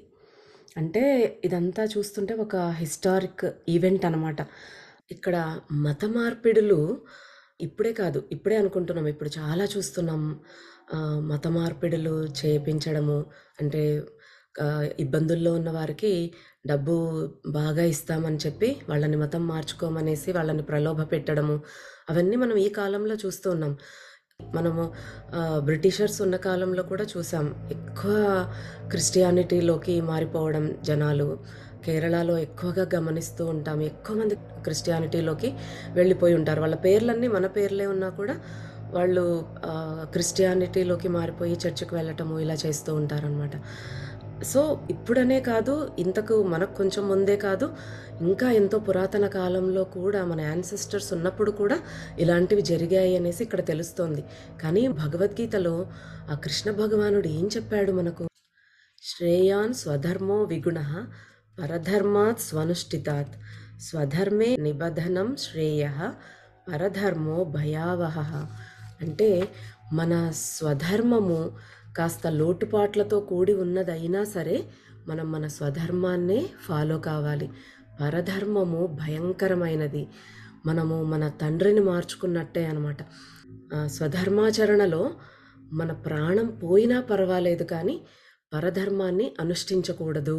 అంటే ఇదంతా చూస్తుంటే ఒక హిస్టారిక్ ఈవెంట్ అనమాట. ఇక్కడ మత మార్పిడులు ఇప్పుడే కాదు, ఇప్పుడే అనుకుంటున్నాం. ఇప్పుడు చాలా చూస్తున్నాం. మత మార్పిడులు చేపించడము అంటే ఇబ్బందుల్లో ఉన్న వారికి డబ్బు బాగా ఇస్తామని చెప్పి వాళ్ళని మతం మార్చుకోమనేసి వాళ్ళని ప్రలోభ పెట్టడము, అవన్నీ మనం ఈ కాలంలో చూస్తూ ఉన్నాం. మనము బ్రిటిషర్స్ ఉన్న కాలంలో కూడా చూసాం. ఎక్కువ క్రిస్టియానిటీలోకి మారిపోవడం జనాలు. కేరళలో ఎక్కువగా గమనిస్తూ ఉంటాం. ఎక్కువ మంది క్రిస్టియానిటీలోకి వెళ్ళిపోయి ఉంటారు. వాళ్ళ పేర్లన్నీ మన పేర్లే ఉన్నా కూడా వాళ్ళు క్రిస్టియానిటీలోకి మారిపోయి చర్చికి వెళ్ళటము ఇలా చేస్తూ ఉంటారనమాట. సో, ఇప్పుడనే కాదు, ఇంతకు మనకు కొంచెం ముందే కాదు, ఇంకా ఎంతో పురాతన కాలంలో కూడా మన యాన్సెస్టర్స్ ఉన్నప్పుడు కూడా ఇలాంటివి జరిగాయి అనేసి ఇక్కడ తెలుస్తోంది. కానీ భగవద్గీతలో ఆ కృష్ణ భగవానుడు ఏం చెప్పాడు మనకు? శ్రేయాన్ స్వధర్మో విగుణః పరధర్మాత్ స్వనుష్ఠితాత్ స్వధర్మే నిబధనం శ్రేయః పరధర్మో భయావహః. అంటే మన స్వధర్మము కాస్త లోటుపాట్లతో కూడి ఉన్నదైనా సరే మనం మన స్వధర్మాన్నే ఫాలో కావాలి. పరధర్మము భయంకరమైనది. మనము మన తండ్రిని మార్చుకున్నట్టే అనమాట. స్వధర్మాచరణలో మన ప్రాణం పోయినా పర్వాలేదు, కానీ పరధర్మాన్ని అనుష్ఠించకూడదు,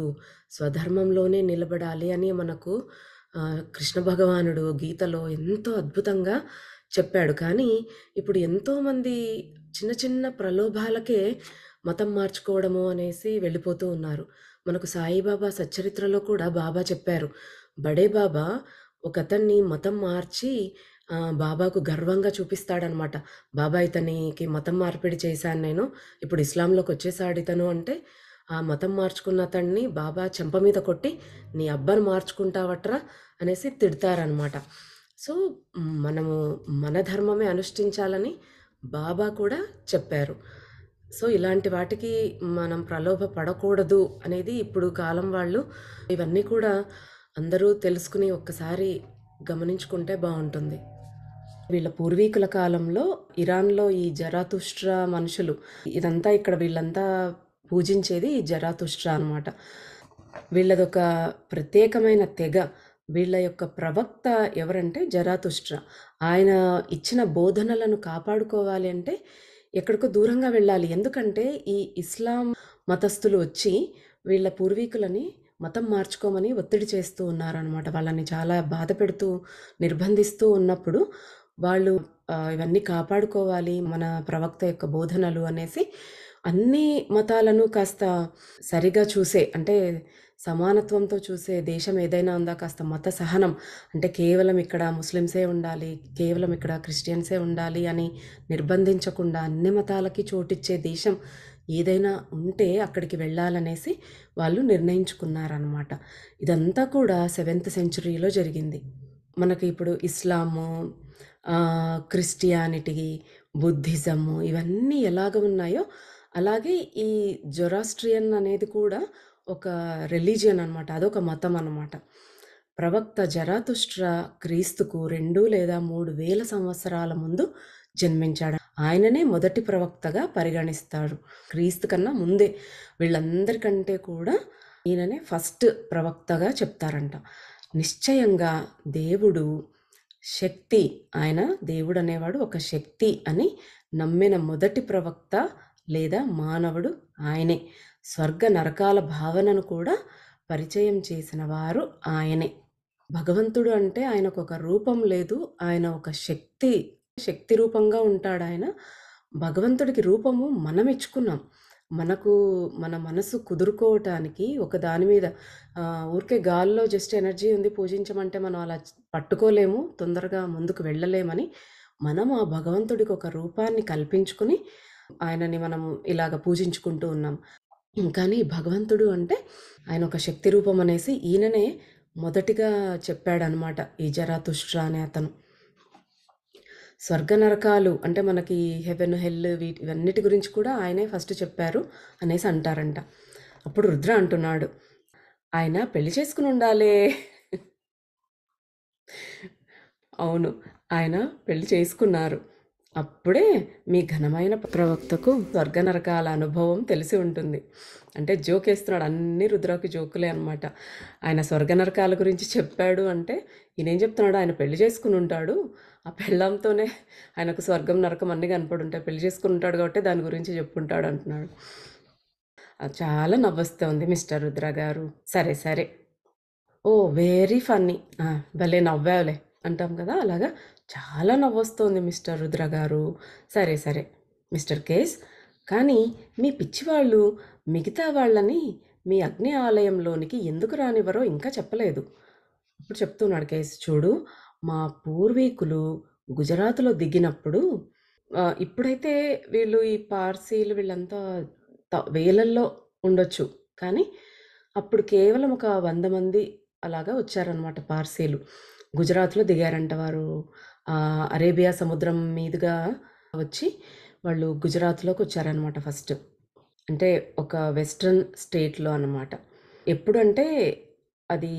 స్వధర్మంలోనే నిలబడాలి అని మనకు కృష్ణ భగవానుడు గీతలో ఎంతో అద్భుతంగా చెప్పాడు. కానీ ఇప్పుడు ఎంతోమంది చిన్న చిన్న ప్రలోభాలకే మతం మార్చుకోవడము అనేసి వెళ్ళిపోతూ ఉన్నారు. మనకు సాయిబాబా సచ్చరిత్రలో కూడా బాబా చెప్పారు. బడే బాబా ఒకతన్ని మతం మార్చి బాబాకు గర్వంగా చూపిస్తాడనమాట. బాబా ఇతనికి మతం మార్పిడి చేశాను నేను, ఇప్పుడు ఇస్లాంలోకి వచ్చేసాడు ఇతను అంటే, ఆ మతం మార్చుకున్న అతన్ని బాబా చెంప మీద కొట్టి నీ అబ్బను మార్చుకుంటావట్రా అనేసి తిడతారనమాట. సో, మనము మన ధర్మమే అనుష్ఠించాలని బాబా కూడా చెప్పారు. సో, ఇలాంటి వాటికి మనం ప్రలోభ పడకూడదు అనేది ఇప్పుడు కాలం వాళ్ళు ఇవన్నీ కూడా అందరూ తెలుసుకుని ఒక్కసారి గమనించుకుంటే బావుంటుంది. వీళ్ళ పూర్వీకుల కాలంలో ఇరాన్‌లో ఈ జరాతుష్ట్ర మనుషులు ఇదంతా ఇక్కడ వీళ్ళంతా పూజించేది ఈ జరాతుష్ట్ర అనమాట. వీళ్ళదొక ప్రత్యేకమైన తెగ. వీళ్ళ యొక్క ప్రవక్త ఎవరంటే జరాతుష్ట్ర. ఆయన ఇచ్చిన బోధనలను కాపాడుకోవాలి అంటే ఎక్కడికో దూరంగా వెళ్ళాలి. ఎందుకంటే ఈ ఇస్లాం మతస్థులు వచ్చి వీళ్ళ పూర్వీకులని మతం మార్చుకోమని ఒత్తిడి చేస్తూ ఉన్నారనమాట. వాళ్ళని చాలా బాధపెడుతూ, నిర్బంధిస్తూ ఉన్నప్పుడు వాళ్ళు ఇవన్నీ కాపాడుకోవాలి మన ప్రవక్త యొక్క బోధనలు అనేసి అన్ని మతాలను కాస్త సరిగా చూసే, అంటే సమానత్వంతో చూసే దేశం ఏదైనా ఉందా? కాస్త మత సహనం, అంటే కేవలం ఇక్కడ ముస్లిమ్సే ఉండాలి, కేవలం ఇక్కడ క్రిస్టియన్సే ఉండాలి అని నిర్బంధించకుండా అన్ని మతాలకి చోటిచ్చే దేశం ఏదైనా ఉంటే అక్కడికి వెళ్ళాలనేసి వాళ్ళు నిర్ణయించుకున్నారనమాట. ఇదంతా కూడా 7th సెంచురీలో జరిగింది. మనకి ఇప్పుడు ఇస్లాము, క్రిస్టియానిటీ, బుద్ధిజము ఇవన్నీ ఎలాగ ఉన్నాయో అలాగే ఈ జొరాస్ట్రియన్ అనేది కూడా ఒక రిలీజియన్ అనమాట. అదొక మతం అనమాట. ప్రవక్త జరాతుష్ట్ర క్రీస్తుకు 2 లేదా 3000 సంవత్సరాల ముందు జన్మించాడు. ఆయననే మొదటి ప్రవక్తగా పరిగణిస్తాడు. క్రీస్తు కన్నా ముందే వీళ్ళందరికంటే కూడా ఈయననే ఫస్ట్ ప్రవక్తగా చెప్తారంట. నిశ్చయంగా దేవుడు శక్తి, ఆయన దేవుడు అనేవాడు ఒక శక్తి అని నమ్మిన మొదటి ప్రవక్త లేదా మానవుడు ఆయనే. స్వర్గ నరకాల భావనను కూడా పరిచయం చేసిన వారు ఆయనే. భగవంతుడు అంటే ఆయనకు ఒక రూపం లేదు, ఆయన ఒక శక్తి రూపంగా ఉంటాడు ఆయన. భగవంతుడికి రూపము మనం ఇచ్చుకున్నాం. మనకు మన మనసు కుదురుకోవటానికి ఒక దాని మీద ఊరికే గాల్లో జస్ట్ ఎనర్జీ ఉంది పూజించమంటే మనం అలా పట్టుకోలేము, తొందరగా ముందుకు వెళ్ళలేమని మనం ఆ భగవంతుడికి ఒక రూపాన్ని కల్పించుకుని ఆయనని మనం ఇలాగ పూజించుకుంటూ ఉన్నాం. కానీ భగవంతుడు అంటే ఆయన ఒక శక్తి రూపం అనేసి ఈయననే మొదటిగా చెప్పాడనమాట ఈ జరాతుష్ట్ర అనే అతను. స్వర్గ నరకాలు అంటే మనకి హెవెన్, హెల్ ఇవన్నిటి గురించి కూడా ఆయనే ఫస్ట్ చెప్పారు అనేసి అంటారంట. అప్పుడు రుద్ర అంటున్నాడు, ఆయన పెళ్లి చేసుకుని ఉండాలే. అవును, ఆయన పెళ్లి చేసుకున్నారు. అప్పుడే మీ ఘనమైన ప్రవక్తకు స్వర్గ నరకాల అనుభవం తెలిసి ఉంటుంది. అంటే జోకేస్తున్నాడు. అన్నీ రుద్రాకి జోకులే అనమాట. ఆయన స్వర్గ నరకాల గురించి చెప్పాడు అంటే, ఈయనేం చెప్తున్నాడు, ఆయన పెళ్లి చేసుకుని ఉంటాడు. ఆ పెళ్ళాంతోనే ఆయనకు స్వర్గం, నరకం అన్నీ కనపడుంటాయి. పెళ్లి చేసుకుని ఉంటాడు కాబట్టి దాని గురించి చెప్పుంటాడు అంటున్నాడు. చాలా నవ్వొస్తుంది మిస్టర్ రుద్ర గారు. సరే, సరే. ఓహ్! Very funny. భలే నవ్వావులే అంటాం కదా! అలాగా చాలా నవ్వొస్తోంది మిస్టర్ రుద్ర గారు. సరే, సరే. మిస్టర్ కేస్, కానీ మీ పిచ్చివాళ్ళు మిగతా వాళ్ళని మీ అగ్ని ఆలయంలోనికి ఎందుకు రానివ్వరో ఇంకా చెప్పలేదు. ఇప్పుడు చెప్తున్నాడు కేస్. చూడు, మా పూర్వీకులు గుజరాత్‌లో దిగినప్పుడు ఇప్పుడైతే వీళ్ళు ఈ పార్సీలు వీళ్ళంతా వేలల్లో ఉండొచ్చు. కానీ అప్పుడు కేవలం ఒక 100 మంది అలాగా వచ్చారనమాట పార్సీలు. గుజరాత్‌లో దిగారంట వారు. అరేబియా సముద్రం మీదుగా వచ్చి వాళ్ళు గుజరాత్‌లోకొచ్చారనమాట ఫస్ట్. అంటే ఒక వెస్టర్న్ స్టేట్‌లో అనమాట. ఎప్పుడంటే అది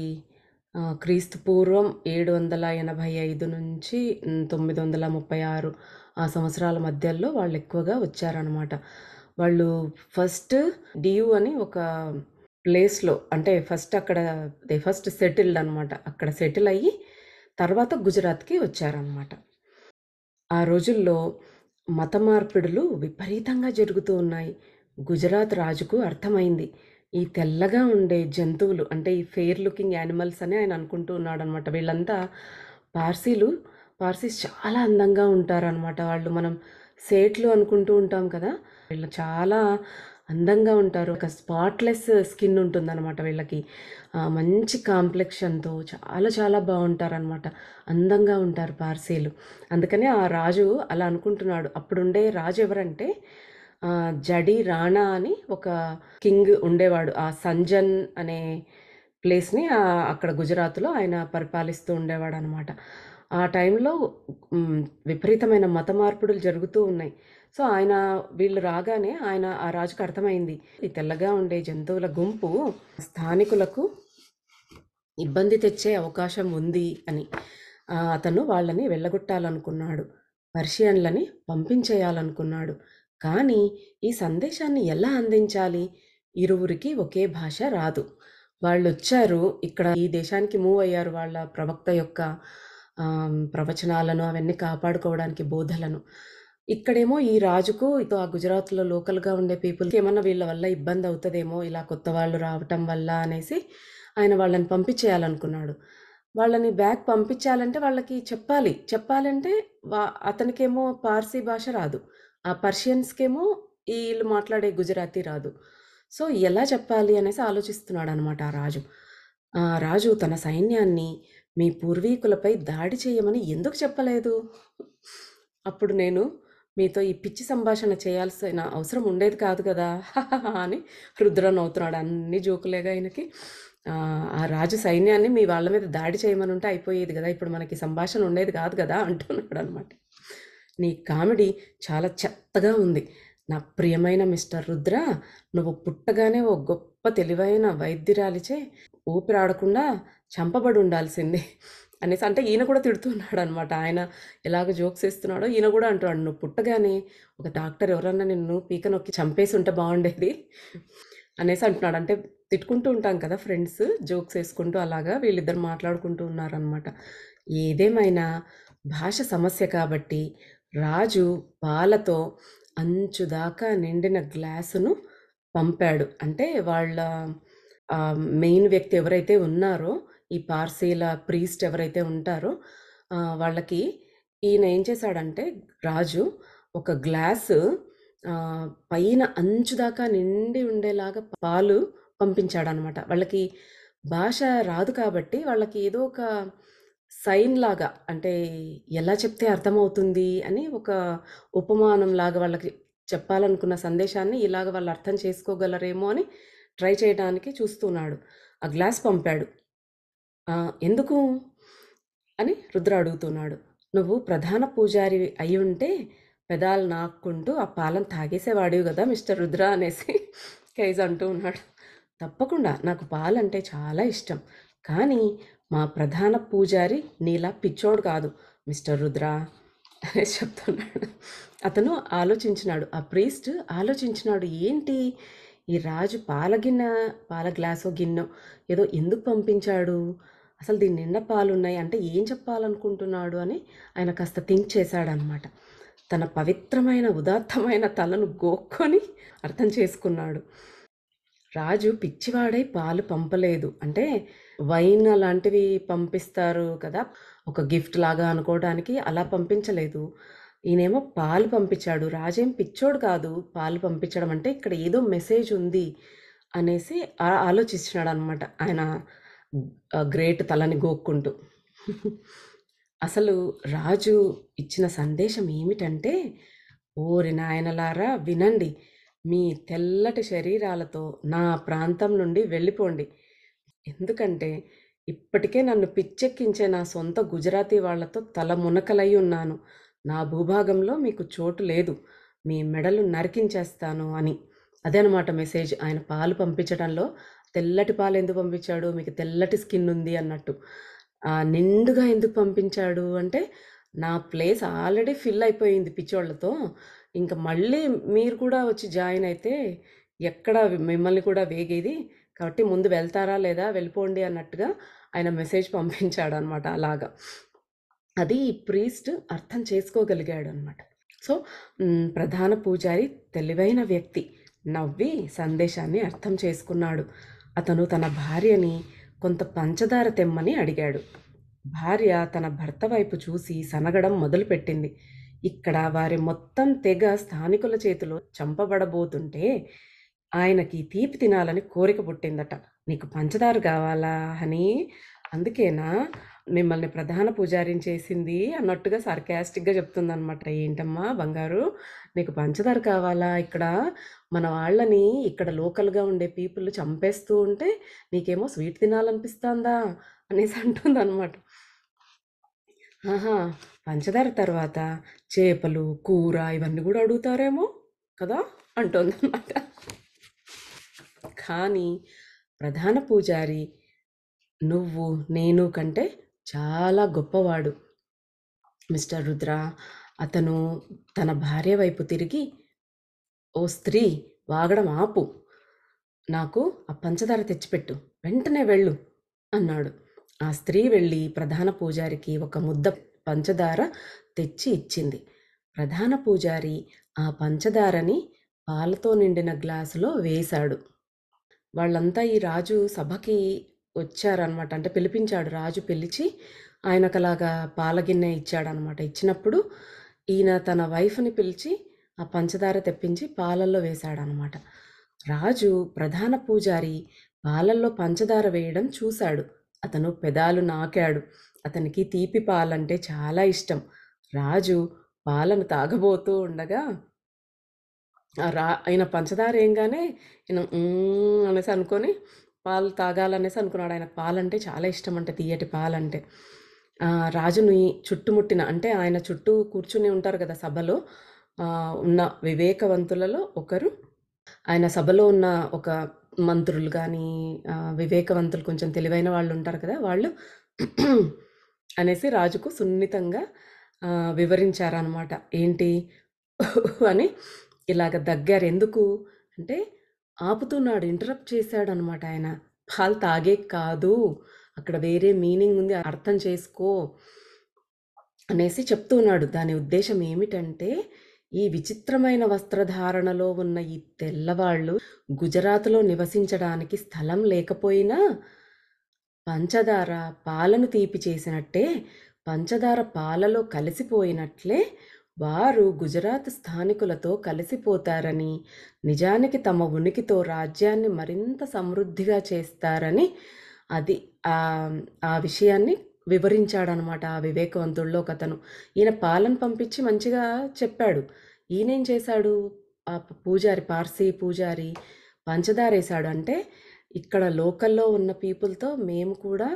క్రీస్తు పూర్వం 785 నుంచి 936 ఆ సంవత్సరాల మధ్యలో వాళ్ళెక్కువగా వచ్చారనమాట. వాళ్ళు ఫస్ట్ డియూ అని ఒక ప్లేస్‌లో అంటే ఫస్ట్ అక్కడ ఫస్ట్ సెటిల్డ్ అనమాట. అక్కడ సెటిల్ అయ్యి తర్వాత గుజరాత్‌కి వచ్చారనమాట. ఆ రోజుల్లో మత మార్పిడులు విపరీతంగా జరుగుతూ ఉన్నాయి. గుజరాత్ రాజుకు అర్థమైంది. ఈ తెల్లగా ఉండే జంతువులు అంటే ఈ ఫెయిర్ లుకింగ్ యానిమల్స్ అని ఆయన అనుకుంటూ ఉన్నాడనమాట. వీళ్ళంతా పార్సీలు, పార్సీస్ చాలా అందంగా ఉంటారనమాట. వాళ్ళు మనం సేట్లు అనుకుంటూ ఉంటాం కదా! వీళ్ళు చాలా అందంగా ఉంటారు. ఒక స్పాట్‌లెస్ స్కిన్ ఉంటుందనమాట వీళ్ళకి. మంచి కాంప్లెక్షన్‌తో చాలా చాలా బావుంటారనమాట. అందంగా ఉంటారు పార్సీలు. అందుకనే ఆ రాజు అలా అనుకుంటున్నాడు. అప్పుడుండే రాజు ఎవరంటే జడి రాణా అని ఒక కింగ్ ఉండేవాడు. ఆ సంజన్ అనే ప్లేస్‌ని అక్కడ గుజరాత్‌లో ఆయన పరిపాలిస్తూ ఉండేవాడనమాట. ఆ టైంలో హ్మ్, విపరీతమైన మత మార్పుడులు జరుగుతూ ఉన్నాయి. సో, వీళ్ళు రాగానే ఆ రాజుకు అర్థమైంది. ఈ తెల్లగా ఉండే జంతువుల గుంపు స్థానికులకు ఇబ్బంది తెచ్చే అవకాశం ఉంది అని. అతను వాళ్ళని వెళ్ళగొట్టాలనుకున్నాడు. పర్షియన్లని పంపించేయాలనుకున్నాడు. కానీ ఈ సందేశాన్ని ఎలా అందించాలి? ఇరువురికి ఒకే భాష రాదు. వాళ్ళొచ్చారు. ఇక్కడ ఈ దేశానికి మూవ్ అయ్యారు వాళ్ళ ప్రవక్త యొక్క ప్రవచనాలను అవన్నీ కాపాడుకోవడానికి బోధలను. ఇక్కడేమో ఈ రాజుకు ఆ గుజరాత్‌లో లోకల్‌గా ఉండే పీపుల్‌కి ఏమన్నా వీళ్ళ వల్ల ఇబ్బంది అవుతదేమో ఇలా కొత్త వాళ్ళు రావటం వల్ల అనేసి ఆయన వాళ్ళని పంపించేయాలనుకున్నాడు. వాళ్ళని బ్యాక్ పంపించాలంటే వాళ్ళకి చెప్పాలి. చెప్పాలంటే అతనికేమో పార్సీ భాష రాదు. ఆ పర్షియన్స్‌కేమో ఈళ్ళు మాట్లాడే గుజరాతీ రాదు. సో, ఎలా చెప్పాలి అనేసి ఆలోచిస్తున్నాడనమాట ఆ రాజు. ఆ రాజు తన సైన్యాన్ని మీ పూర్వీకులపై దాడి చేయమని ఎందుకు చెప్పలేదు? అప్పుడు నేను మీతో ఈ పిచ్చి సంభాషణ చేయాల్సిన అవసరం ఉండేది కాదు కదా! అని రుద్ర నవ్వుతున్నాడు. అన్ని జోకులేగా ఆయనకి. ఆ రాజు సైన్యాన్ని మీ వాళ్ళ మీద దాడి చేయమనుంటే అయిపోయేది గదా! ఇప్పుడు మనకి సంభాషణ ఉండేది కాదు గదా! అంటున్నాడనమాట. నీ కామెడీ చాలా చెత్తగా ఉంది. నా ప్రియమైన మిస్టర్ రుద్ర, నువ్వు పుట్టగానే ఓ గొప్ప తెలివైన వైద్యురాలిచే ఊపిరాడకుండా చంపబడుండాల్సింది అనేసి అంటే ఈయన కూడా తిడుతున్నాడనమాట. ఆయన ఎలాగ జోక్స్ ఏస్తున్నాడో ఈయన గూడా అంటున్నాడు. నువ్వు పుట్టగానే ఒక డాక్టర్ ఎవరన్నా నిన్ను పీక నొక్కి చంపేసుంటే బావుండేది అనేసి అంటున్నాడు. అంటే తిట్టుకుంటూ ఉంటాం కదా ఫ్రెండ్స్ జోక్స్ ఏసుకుంటూ అలాగా వీళ్ళిద్దరు మాట్లాడుకుంటూ ఉన్నారనమాట. ఏదేమైనా భాష సమస్య కాబట్టి రాజు పాలతో అంచుదాకా నిండిన గ్లాసును పంపాడు. అంటే వాళ్ళ మెయిన్ వ్యక్తి ఎవరైతే ఉన్నారో, ఈ పార్సీల ప్రీస్ట్ ఎవరైతే ఉంటారో వాళ్ళకి ఈయన ఏం చేశాడంటే రాజు ఒక గ్లాసు పైన అంచు దాకా నిండి ఉండేలాగా పాలు పంపించాడనమాట. వాళ్ళకి భాష రాదు కాబట్టి వాళ్ళకి ఏదో ఒక సైన్ లాగా అంటే ఎలా చెప్తే అర్థమవుతుంది అని ఒక ఉపమానంలాగా వాళ్ళకి చెప్పాలనుకున్న సందేశాన్ని ఇలాగ వాళ్ళు అర్థం చేసుకోగలరేమో అని ట్రై చేయడానికి చూస్తున్నాడు. ఆ గ్లాస్ పంపాడు. ఎందుకు? అని రుద్ర అడుగుతున్నాడు. నువ్వు ప్రధాన పూజారివి అయ్యుంటే పెదాలు నాక్కుంటూ ఆ పాలను తాగేసేవాడివి గదా మిస్టర్ రుద్ర అనేసి కైజ్ అంటూ ఉన్నాడు. తప్పకుండా నాకు పాలంటే చాలా ఇష్టం. కానీ మా ప్రధాన పూజారి నీలా పిచ్చోడు కాదు. మిస్టర్ రుద్ర అనేసి చెప్తున్నాడు. అతను ఆలోచించినాడు. ఆ ప్రీస్ట్ ఆలోచించినాడు. ఏంటి ఈ రాజు పాల గ్లాసో, గిన్నెో ఏదో ఎందుకు పంపించాడు? అసలు దీని నిండా పాలున్నాయి అంటే ఏం చెప్పాలనుకుంటున్నాడు అని ఆయన కాస్త థింక్ చేశాడనమాట. తన పవిత్రమైన, ఉదాత్తమైన తలను గోక్కొని అర్థం చేసుకున్నాడు. రాజు పిచ్చివాడై పాలు పంపలేదు. అంటే వైన్ అలాంటివి పంపిస్తారు కదా! ఒక గిఫ్ట్ లాగా అనుకోవడానికి అలా పంపించలేదు. ఈయనేమో పాలు పంపించాడు. రాజేం పిచ్చోడు కాదు. పాలు పంపించడం అంటే ఇక్కడ ఏదో మెసేజ్ ఉంది అనేసి ఆలోచించినాడనమాట. ఆయన గ్రేట్ తలని గోక్కుంటూ. అసలు రాజు ఇచ్చిన సందేశం ఏమిటంటే, ఓరి నాయనలారా వినండి. మీ తెల్లటి శరీరాలతో నా ప్రాంతం నుండి వెళ్ళిపోండి. ఎందుకంటే ఇప్పటికే నన్ను పిచ్చెక్కించే నా సొంత గుజరాతీ వాళ్ళతో తలమునకలై ఉన్నాను. నా భూభాగంలో మీకు చోటు లేదు. మీ మెడలు నరికించేస్తాను అని. అదనమాట మెసేజ్. ఆయన పాలు పంపించడంలో తెల్లటి పాలు ఎందుకు పంపించాడు? మీకు తెల్లటి స్కిన్ ఉంది అన్నట్టు. నిండుగా ఎందుకు పంపించాడు అంటే, నా ప్లేస్ ఆల్రెడీ ఫిల్ అయిపోయింది పిచ్చోళ్ళతో. ఇంక మళ్ళీ మీరు కూడా వచ్చి జాయిన్ అయితే ఎక్కడ మిమ్మల్ని కూడా వేగేది. కాబట్టి ముందు వెళ్తారా లేదా వెళ్ళిపోండి అన్నట్టుగా ఆయన మెసేజ్ పంపించాడనమాట అలాగా. అది ఈ ప్రీస్ట్ అర్థం చేసుకోగలిగాడనమాట. సో, ప్రధాన పూజారి తెలివైన వ్యక్తి. నవ్వి సందేశాన్ని అర్థం చేసుకున్నాడు. అతను తన భార్యని కొంత పంచదార తెమ్మని అడిగాడు. భార్య తన భర్త వైపు చూసి సనగడం మొదలుపెట్టింది. ఇక్కడ వారి మొత్తం తెగ స్థానికుల చేతిలో చంపబడబోతుంటే ఆయనకి తీపి తినాలని కోరిక పుట్టిందట. నీకు పంచదార కావాలా అని? అందుకేనా మిమ్మల్ని ప్రధాన పూజారిని చేసింది అన్నట్టుగా సార్కాస్టిక్గా చెప్తుందనమాట. ఏంటమ్మా బంగారు, నీకు పంచదార కావాలా? ఇక్కడ మన వాళ్ళని ఇక్కడ లోకల్గా ఉండే పీపుల్ చంపేస్తూ ఉంటే నీకేమో స్వీట్ తినాలనిపిస్తుందా అనేసి అంటుందన్నమాట. ఆహా, పంచదార తర్వాత చేపలు, కూర ఇవన్నీ కూడా అడుగుతారేమో కదా అంటుందన్నమాట. కానీ ప్రధాన పూజారి నువ్వు నేను కంటే చాలా గొప్పవాడు మిస్టర్ రుద్ర. అతను తన భార్య వైపు తిరిగి, ఓ స్త్రీ, వాగడం ఆపు. నాకు ఆ పంచదార తెచ్చిపెట్టు, వెంటనే వెళ్ళు అన్నాడు. ఆ స్త్రీ వెళ్ళి ప్రధాన పూజారికి ఒక ముద్ద పంచదార తెచ్చి ఇచ్చింది. ప్రధాన పూజారి ఆ పంచదారని పాలతో నిండిన గ్లాసులో వేశాడు. వాళ్ళంతా ఈ రాజు సభకి వచ్చారనమాట. అంటే పిలిపించాడు. రాజు పిలిచి ఆయనకలాగా పాల గిన్నె ఇచ్చాడనమాట. ఇచ్చినప్పుడు ఈయన తన వైఫ్‌ని పిలిచి ఆ పంచదార తెప్పించి పాలల్లో వేశాడనమాట. రాజు ప్రధాన పూజారి పాలల్లో పంచదార వేయడం చూశాడు. అతను పెదాలు నాకాడు. అతనికి తీపి పాలంటే చాలా ఇష్టం. రాజు పాలను తాగబోతూ ఉండగా ఆయన పంచదార ఏంగానే ఈయన అనేసి అనుకొని పాలు తాగాలనేసి అనుకున్నాడు. ఆయనకు పాలంటే చాలా ఇష్టం అంట, తీయటి పాలంటే. రాజుని చుట్టుముట్టిన అంటే ఆయన చుట్టూ కూర్చుని ఉంటారు కదా సభలో ఉన్న వివేకవంతులలో ఒకరు. ఆయన సభలో ఉన్న ఒక మంత్రులు కానీ వివేకవంతులు కొంచెం తెలివైన వాళ్ళు ఉంటారు కదా, వాళ్ళు అనేసి రాజుకు సున్నితంగా వివరించారనమాట. ఏంటి అని ఇలాగ దగ్గర ఎందుకు అంటే ఆపుతున్నాడు, ఇంటరప్ట్ చేశాడనమాట ఆయన. పాలు తాగే కాదు, అక్కడ వేరే మీనింగ్ ఉంది, అర్థం చేసుకో అనేసి చెప్తున్నాడు. దాని ఉద్దేశం ఏమిటంటే, ఈ విచిత్రమైన వస్త్రధారణలో ఉన్న ఈ తెల్లవాళ్ళు గుజరాత్లో నివసించడానికి స్థలం లేకపోయినా పంచదార పాలను తీపి చేసినట్టే, పంచదార పాలలో కలిసిపోయినట్లే వారు గుజరాత్ స్థానికులతో కలిసిపోతారని, నిజానికి తమ ఉనికితో రాజ్యాన్ని మరింత సమృద్ధిగా చేస్తారని అది ఆ విషయాన్ని వివరించాడనమాట ఆ వివేకవంతుల్లో ఒకతను. ఈయన పాలను పంపించి మంచిగా చెప్పాడు. ఈయనేం చేశాడు, ఆ పూజారి, పార్సీ పూజారి పంచదారేశాడు. అంటే ఇక్కడ లోకల్లో ఉన్న పీపుల్తో మేము కూడా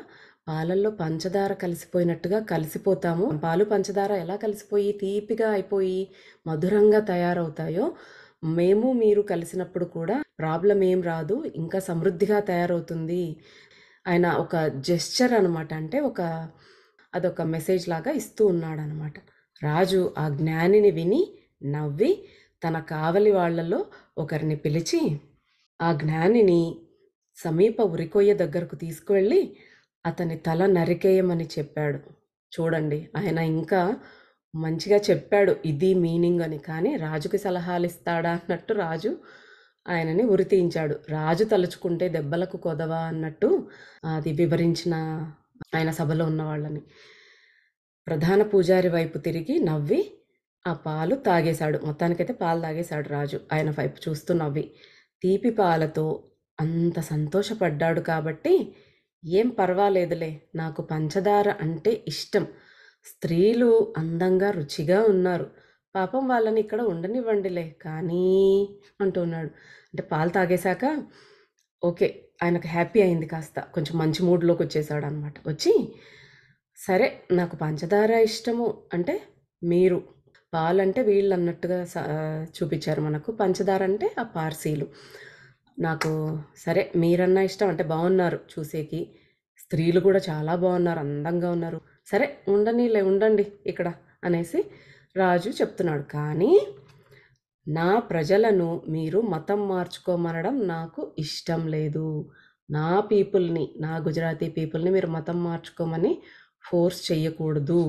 పాలల్లో పంచదార కలిసిపోయినట్టుగా కలిసిపోతాము. పాలు పంచదార ఎలా కలిసిపోయి తీపిగా అయిపోయి మధురంగా తయారవుతాయో, మేము మీరు కలిసినప్పుడు కూడా ప్రాబ్లం ఏం రాదు, ఇంకా సమృద్ధిగా తయారవుతుంది. ఆయన ఒక జెస్చర్ అనమాట. అంటే ఒక అదొక మెసేజ్ లాగా ఇస్తూ ఉన్నాడనమాట. రాజు ఆ జ్ఞానిని విని నవ్వి తన కావలి వాళ్ళలో ఒకరిని పిలిచి ఆ జ్ఞానిని సమీప ఉరికొయ్య దగ్గరకు తీసుకువెళ్ళి అతని తల నరికేయమని చెప్పాడు. చూడండి, ఆయన ఇంకా మంచిగా చెప్పాడు ఇది మీనింగ్ అని. కానీ రాజుకి సలహాలు ఇస్తాడా అన్నట్టు రాజు ఆయనని ఉరి తీయించాడు. రాజు తలుచుకుంటే దెబ్బలకు కొదవా అన్నట్టు అది వివరించిన ఆయన సభలో ఉన్న వాళ్ళని. ప్రధాన పూజారి వైపు తిరిగి నవ్వి ఆ పాలు తాగేశాడు. మొత్తానికైతే పాలు తాగేశాడు రాజు ఆయన వైపు చూస్తూ నవ్వి. తీపి పాలతో అంత సంతోషపడ్డాడు కాబట్టి, ఏం పర్వాలేదులే, నాకు పంచదార అంటే ఇష్టం. స్త్రీలు అందంగా రుచిగా ఉన్నారు. పాపం వాళ్ళని ఇక్కడ ఉండనివ్వండిలే కానీ అంటున్నాడు. అంటే పాలు తాగేశాక ఓకే, ఆయనకు హ్యాపీ అయింది కాస్త. కొంచెం మంచి మూడ్‌లోకి వచ్చేసాడనమాట. వచ్చి సరే నాకు పంచదార ఇష్టము అంటే మీరు, పాలంటే వీళ్ళన్నట్టుగా చూపిచ్చారు మనకు. పంచదార అంటే ఆ పార్సీలు. నాకు సరే మీరన్నా ఇష్టం అంటే బాగున్నారు చూసేకి. స్త్రీలు కూడా చాలా బాగున్నారు, అందంగా ఉన్నారు. సరే ఉండనీలే ఉండండి ఇక్కడ అనేసి రాజు చెప్తున్నాడు. కానీ నా ప్రజలను మీరు మతం మార్చుకోమనడం నాకు ఇష్టం లేదు. నా పీపుల్‌ని, నా గుజరాతీ పీపుల్‌ని మీరు మతం మార్చుకోమని ఫోర్స్ చెయ్యకూడదు.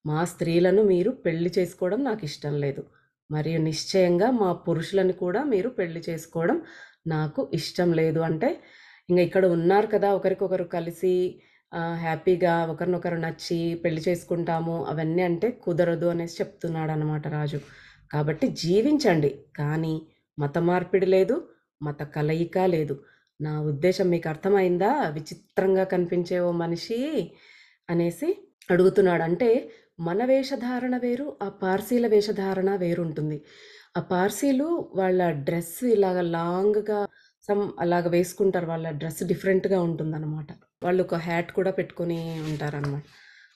మా స్త్రీలను మీరు పెళ్లి చేసుకోవడం నాకు ఇష్టం లేదు. మరియు నిశ్చయంగా మా పురుషులను కూడా మీరు పెళ్లి చేసుకోవడం నాకు ఇష్టం లేదు. అంటే ఇంక ఇక్కడ ఉన్నారు కదా, ఒకరికొకరు కలిసి హ్యాపీగా ఒకరినొకరు నచ్చి పెళ్లి చేసుకుంటాము అవన్నీ అంటే కుదరదు అనేసి చెప్తున్నాడనమాట రాజు. కాబట్టి జీవించండి, కానీ మత మార్పిడి లేదు, మత కలయిక లేదు. నా ఉద్దేశం మీకు అర్థమైందా? విచిత్రంగా కనిపించే ఓ మనిషి అనేసి అడుగుతున్నాడు. అంటే మన వేషధారణ వేరు, ఆ పార్సీల వేషధారణ వేరుంటుంది. ఆ పార్సీలు వాళ్ళ డ్రెస్ ఇలాగ లాంగ్‌గా అలాగ వేసుకుంటారు. వాళ్ళ డ్రెస్ డిఫరెంట్‌గా ఉంటుందనమాట. వాళ్ళు ఒక హ్యాట్ కూడా పెట్టుకొని ఉంటారనమాట.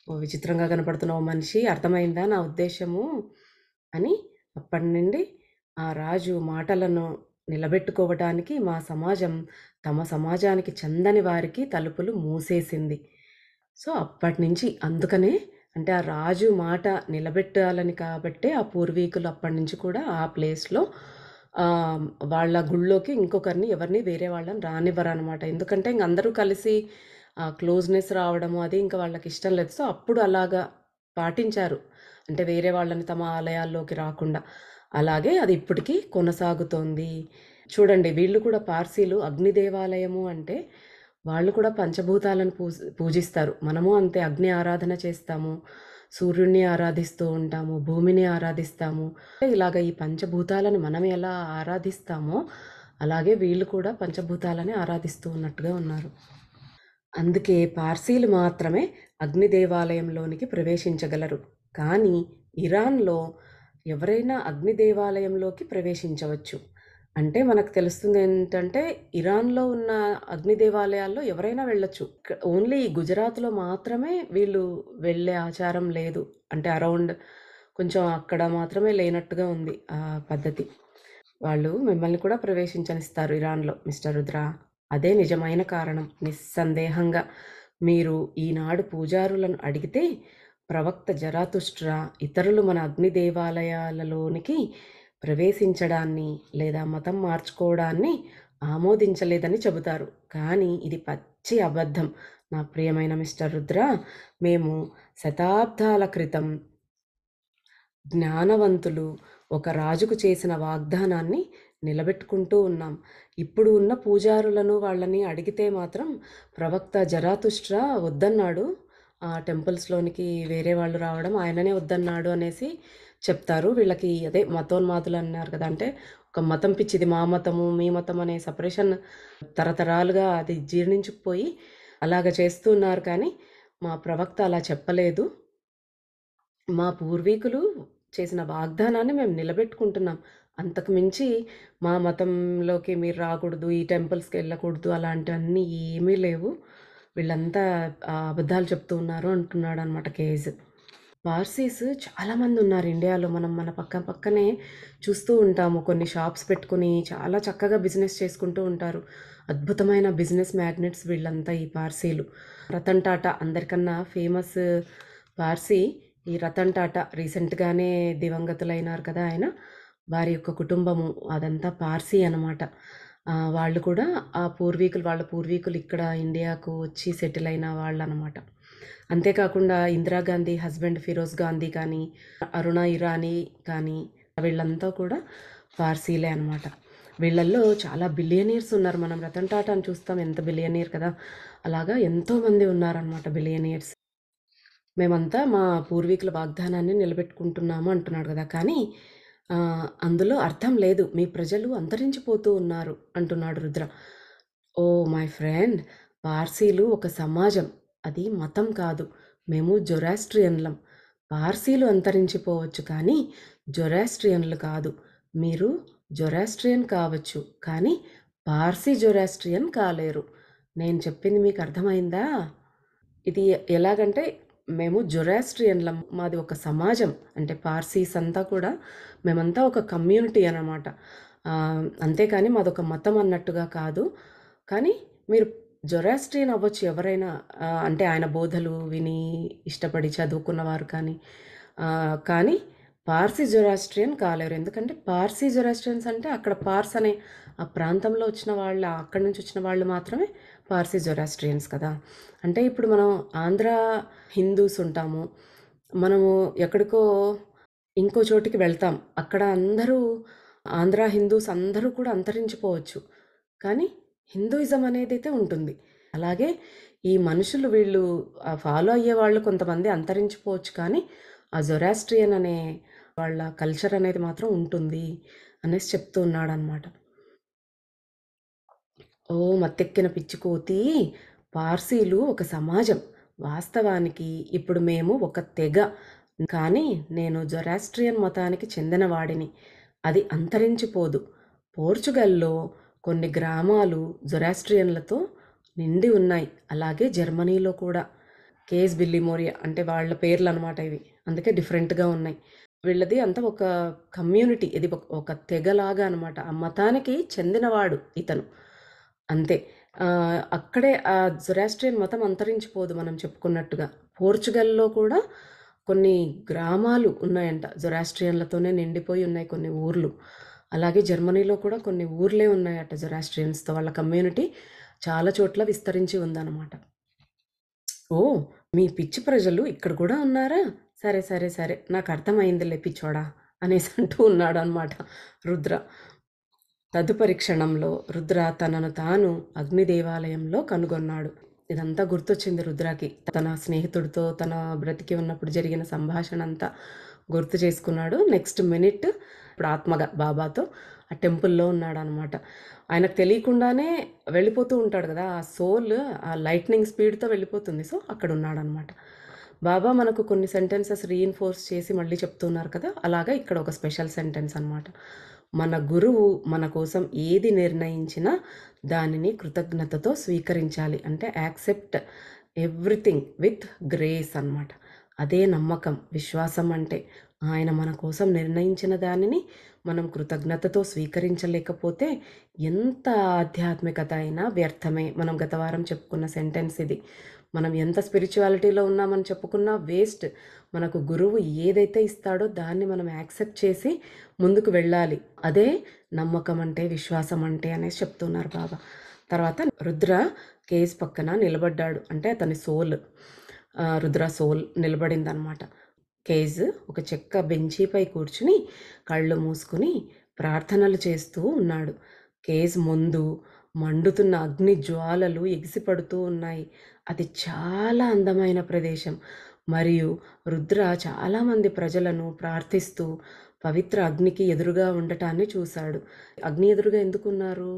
ఓ విచిత్రంగా కనపడుతున్న ఓ మనిషి, అర్థమైందా నా ఉద్దేశము అని. అప్పటి నుండి ఆ రాజు మాటలను నిలబెట్టుకోవటానికి మా సమాజం తమ సమాజానికి చెందని వారికి తలుపులు మూసేసింది. సో అప్పటినుంచి అందుకనే అంటే ఆ రాజు మాట నిలబెట్టాలని కాబట్టే ఆ పూర్వీకులు అప్పటినుంచి కూడా ఆ ప్లేస్‌లో వాళ్ళ గుళ్ళోకి ఇంకొకరిని ఎవరిని వేరే వాళ్ళని రానివ్వరనమాట. ఎందుకంటే ఇంక అందరూ కలిసి క్లోజ్‌నెస్ రావడము అది ఇంకా వాళ్ళకిష్టం లేదు. సో అప్పుడు అలాగా పాటించారు. అంటే వేరే వాళ్ళని తమ ఆలయాల్లోకి రాకుండా. అలాగే అది ఇప్పటికి కొనసాగుతోంది. చూడండి, వీళ్ళు కూడా పార్సీలు అగ్ని దేవాలయము అంటే వాళ్ళు కూడా పంచభూతాలను పూజిస్తారు. మనము అంతే, అగ్ని ఆరాధన చేస్తాము, సూర్యుడిని ఆరాధిస్తూ ఉంటాము, భూమిని ఆరాధిస్తాము. ఇలాగ ఈ పంచభూతాలను మనం ఎలా ఆరాధిస్తామో అలాగే వీళ్ళు కూడా పంచభూతాలని ఆరాధిస్తూ ఉన్నట్టుగా ఉన్నారు. అందుకే పార్సీలు మాత్రమే అగ్ని దేవాలయంలోనికి ప్రవేశించగలరు. కానీ ఇరాన్‌లో ఎవరైనా అగ్ని దేవాలయంలోకి ప్రవేశించవచ్చు. అంటే మనకు తెలుస్తుందేంటంటే ఇరాన్‌లో ఉన్న అగ్ని దేవాలయాల్లో ఎవరైనా వెళ్ళొచ్చు. ఓన్లీ గుజరాత్‌లో మాత్రమే వీళ్ళు వెళ్ళే ఆచారం లేదు. అంటే అరౌండ్ కొంచెం అక్కడ మాత్రమే లేనట్టుగా ఉంది ఆ పద్ధతి. వాళ్ళు మిమ్మల్ని కూడా ప్రవేశించనిస్తారు ఇరాన్‌లో మిస్టర్ రుద్ర. అదే నిజమైన కారణం. నిస్సందేహంగా మీరు ఈనాడు పూజారులను అడిగితే ప్రవక్త జరాతుష్ట్ర ఇతరులు మన అగ్ని దేవాలయాలలోనికి ప్రవేశించడాన్ని లేదా మతం మార్చుకోవడాన్ని ఆమోదించలేదని చెబుతారు. కానీ ఇది పచ్చి అబద్ధం నా ప్రియమైన మిస్టర్ రుద్ర. మేము శతాబ్దాల క్రితం జ్ఞానవంతులు ఒక రాజుకు చేసిన వాగ్దానాన్ని నిలబెట్టుకుంటూ ఉన్నాం. ఇప్పుడు ఉన్న పూజారులను వాళ్ళని అడిగితే మాత్రం ప్రవక్త జరాతుష్ట్ర వద్దన్నాడు, ఆ టెంపుల్స్‌లోనికి వేరే వాళ్ళు రావడం ఆయననే వద్దన్నాడు అనేసి చెప్తారు. వీళ్ళకి అదే మతోన్మాదులు అన్నారు కదా! అంటే ఒక మతం పిచ్చిది, మా మతము, మీ మతం అనే సెపరేషన్ తరతరాలుగా అది జీర్ణించుకుపోయి అలాగ చేస్తూ ఉన్నారు. కానీ మా ప్రవక్త అలా చెప్పలేదు. మా పూర్వీకులు చేసిన వాగ్దానాన్ని మేము నిలబెట్టుకుంటున్నాం. అంతకు మించి మా మతంలోకి మీరు రాకూడదు, ఈ టెంపుల్స్‌కి వెళ్ళకూడదు అలాంటివన్నీ ఏమీ లేవు. వీళ్ళంతా అబద్ధాలు చెప్తూ ఉన్నారు అంటున్నాడనమాట కేజ్. పార్సీస్ చాలామంది ఉన్నారు ఇండియాలో. మనం మన పక్కనే చూస్తూ ఉంటాము. కొన్ని షాప్స్ పెట్టుకొని చాలా చక్కగా బిజినెస్ చేసుకుంటూ ఉంటారు. అద్భుతమైన బిజినెస్ మ్యాగ్నెట్స్ వీళ్ళంతా ఈ పార్సీలు. రతన్ టాటా అందరికన్నా ఫేమస్ పార్సీ ఈ రతన్ టాటా. రీసెంట్‌గానే దివంగతులైనారు కదా ఆయన. వారి యొక్క కుటుంబము అదంతా పార్సీ అనమాట. వాళ్ళు కూడా వాళ్ళ పూర్వీకులు ఇక్కడ ఇండియాకు వచ్చి సెటిల్ అయిన వాళ్ళనమాట. అంతేకాకుండా ఇందిరాగాంధీ హస్బెండ్ ఫిరోజ్ గాంధీ కానీ, అరుణ ఇరానీ కానీ వీళ్ళంతా కూడా పార్సీలే అనమాట. వీళ్ళల్లో చాలా బిలియనీర్స్ ఉన్నారు. మనం రతన్ టాటాని చూస్తాం, ఎంత బిలియనీర్ కదా! అలాగా ఎంతోమంది ఉన్నారనమాట బిలియనీర్స్. మేమంతా మా పూర్వీకుల వాగ్దానాన్ని నిలబెట్టుకుంటున్నాము అంటున్నాడు కదా! కానీ అందులో అర్థం లేదు. మీ ప్రజలు అంతరించిపోతూ ఉన్నారు అంటున్నాడు రుద్ర. ఓహ్ మై ఫ్రెండ్, పార్సీలు ఒక సమాజం, అది మతం కాదు. మేము జొరాస్ట్రియన్లం. పార్సీలు అంతరించిపోవచ్చు కానీ జొరాస్ట్రియన్లు కాదు. మీరు జొరాస్ట్రియన్ కావచ్చు కానీ పార్సీ జొరాస్ట్రియన్ కాలేరు. నేను చెప్పింది మీకు అర్థమైందా? ఇది ఎలాగంటే మేము జొరాస్ట్రియన్లం, మాది ఒక సమాజం. అంటే పార్సీస్ అంతా కూడా మేమంతా ఒక కమ్యూనిటీ అన్నమాట. అంతేకాని మాదొక మతం అన్నట్టుగా కాదు. కానీ మీరు జొరాస్ట్రియన్ అవ్వచ్చు ఎవరైనా, అంటే ఆయన బోధలు విని ఇష్టపడి చదువుకున్నవారు కానీ. కానీ పార్సీ జొరాస్ట్రియన్ కాలేరు. ఎందుకంటే పార్సీ జొరాస్ట్రియన్స్ అంటే అక్కడ పార్స్ అనే ఆ ప్రాంతంలో వచ్చిన వాళ్ళు, అక్కడి నుంచి వచ్చిన వాళ్ళు మాత్రమే పార్సీ జొరాస్ట్రియన్స్ కదా! అంటే ఇప్పుడు మనం ఆంధ్ర హిందూస్ ఉంటాము. మనము ఎక్కడికో ఇంకో చోటికి వెళ్తాం. అక్కడ అందరూ ఆంధ్ర హిందూస్ అందరూ కూడా అంతరించిపోవచ్చు. కానీ హిందూయిజం అనేదైతే ఉంటుంది. అలాగే ఈ మనుషులు వీళ్ళు ఫాలో అయ్యేవాళ్ళు కొంతమంది అంతరించిపోవచ్చు కానీ ఆ జొరాస్ట్రియన్ అనే వాళ్ళ కల్చర్ అనేది మాత్రం ఉంటుంది అనేసి చెప్తూ ఉన్నాడనమాట. ఓ మత్తెక్కిన పిచ్చికోతి, పార్సీలు ఒక సమాజం. వాస్తవానికి ఇప్పుడు మేము ఒక తెగ. కానీ నేను జొరాస్ట్రియన్ మతానికి చెందినవాడిని. అది అంతరించిపోదు. పోర్చుగల్లో కొన్ని గ్రామాలు జొరాస్ట్రియన్లతో నిండి ఉన్నాయి. అలాగే జర్మనీలో కూడా. కేస్ బిల్లిమోరియా అంటే వాళ్ళ పేర్లు అనమాట ఇవి. అందుకే డిఫరెంట్‌గా ఉన్నాయి. వీళ్ళది అంతా ఒక కమ్యూనిటీ. ఇది ఒక తెగలాగా అనమాట. ఆ మతానికి చెందినవాడు ఇతను. అంతే. అక్కడే ఆ జొరాస్ట్రియన్ మతం అంతరించిపోదు మనం చెప్పుకున్నట్టుగా. పోర్చుగల్‌లో కూడా కొన్ని గ్రామాలు ఉన్నాయంట. జొరాస్ట్రియన్లతోనే నిండిపోయి ఉన్నాయి కొన్ని ఊర్లు. అలాగే జర్మనీలో కూడా కొన్ని ఊర్లే ఉన్నాయట జొరాస్ట్రియన్స్‌తో. వాళ్ళ కమ్యూనిటీ చాలా చోట్ల విస్తరించి ఉందన్నమాట. ఓహ్! మీ పిచ్చి ప్రజలు ఇక్కడ కూడా ఉన్నారా? సరే, సరే, సరే. నాకర్థమైందిలే పిచ్చోడా అనేసి అంటూ ఉన్నాడనమాట రుద్ర. తదుపరి క్షణంలో రుద్ర తనను తాను అగ్ని దేవాలయంలో కనుగొన్నాడు. ఇదంతా గుర్తొచ్చింది రుద్రకి. తన స్నేహితుడితో తన బ్రతికి ఉన్నప్పుడు జరిగిన సంభాషణ అంతా గుర్తు చేసుకున్నాడు. నెక్స్ట్ మినిట్ ఇప్పుడు ఆత్మగా బాబాతో ఆ టెంపుల్‌లో ఉన్నాడనమాట. ఆయనకు తెలియకుండానే వెళ్ళిపోతూ ఉంటాడు కదా! ఆ సోల్ ఆ లైట్నింగ్ స్పీడ్‌తో వెళ్ళిపోతుంది. సో, అక్కడున్నాడనమాట. బాబా మనకు కొన్ని సెంటెన్సెస్ రీఇన్ఫోర్స్ చేసి మళ్ళీ చెప్తున్నారు కదా! అలాగా ఇక్కడ ఒక స్పెషల్ సెంటెన్స్ అనమాట. మన గురువు మన కోసం ఏది నిర్ణయించినా దానిని కృతజ్ఞతతో స్వీకరించాలి. అంటే యాక్సెప్ట్ ఎవ్రీథింగ్ విత్ గ్రేస్ అనమాట. అదే నమ్మకం, విశ్వాసం అంటే. ఆయన మన కోసం నిర్ణయించిన దానిని మనం కృతజ్ఞతతో స్వీకరించలేకపోతే ఎంత ఆధ్యాత్మికత అయినా వ్యర్థమే. మనం గత వారం చెప్పుకున్న సెంటెన్స్ ఇది. మనం ఎంత స్పిరిచువాలిటీలో ఉన్నామని చెప్పుకున్నా వేస్ట్. మనకు గురువు ఏదైతే ఇస్తాడో దాన్ని మనం యాక్సెప్ట్ చేసి ముందుకు వెళ్ళాలి. అదే నమ్మకం అంటే, విశ్వాసం అంటే అనేసి చెప్తున్నారు బాబా. తర్వాత రుద్ర కేస్ పక్కన నిలబడ్డాడు. అంటే అతని సోల్, రుద్ర సోల్ నిలబడిందనమాట. కేజ్ ఒక చెక్క బెంచీపై కూర్చుని కళ్ళు మూసుకుని ప్రార్థనలు చేస్తూ ఉన్నాడు. కేజ్ ముందు మండుతున్న అగ్ని జ్వాలలు ఎగిసిపడుతూ ఉన్నాయి. అది చాలా అందమైన ప్రదేశం. మరియు రుద్ర చాలామంది ప్రజలను ప్రార్థిస్తూ పవిత్ర అగ్నికి ఎదురుగా ఉండటాన్ని చూశాడు. అగ్ని ఎదురుగా ఎందుకున్నారు?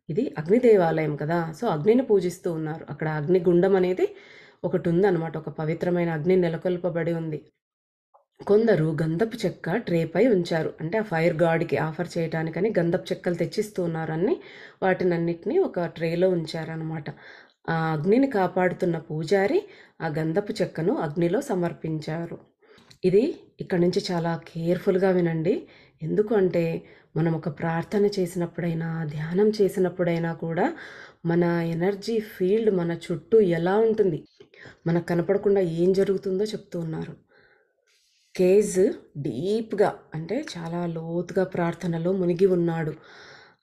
ఇది అగ్ని దేవాలయం కదా! సో, అగ్నిని పూజిస్తూ ఉన్నారు. అక్కడ అగ్నిగుండం అనేది ఒకటి ఉందన్నమాట. ఒక పవిత్రమైన అగ్ని నెలకొల్పబడి ఉంది. కొందరు గంధపు చెక్క ట్రేపై ఉంచారు. అంటే ఆ ఫైర్ గాడ్‌కి ఆఫర్ చేయటానికని గంధపు చెక్కలు తెచ్చిస్తూ ఉన్నారని వాటినన్నిటిని ఒక ట్రేలో ఉంచారనమాట. ఆ అగ్నిని కాపాడుతున్న పూజారి ఆ గంధపు చెక్కను అగ్నిలో సమర్పించారు. ఇది ఇక్కడి నుంచి చాలా కేర్‌ఫుల్‌గా వినండి. ఎందుకు అంటే మనం ఒక ప్రార్థన చేసినప్పుడైనా, ధ్యానం చేసినప్పుడైనా కూడా మన ఎనర్జీ ఫీల్డ్ మన చుట్టూ ఎలా ఉంటుంది, మనకు కనపడకుండా ఏం జరుగుతుందో చెప్తూ ఉన్నారు. కేజ్ డీప్‌గా అంటే చాలా లోతుగా ప్రార్థనలో మునిగి ఉన్నాడు.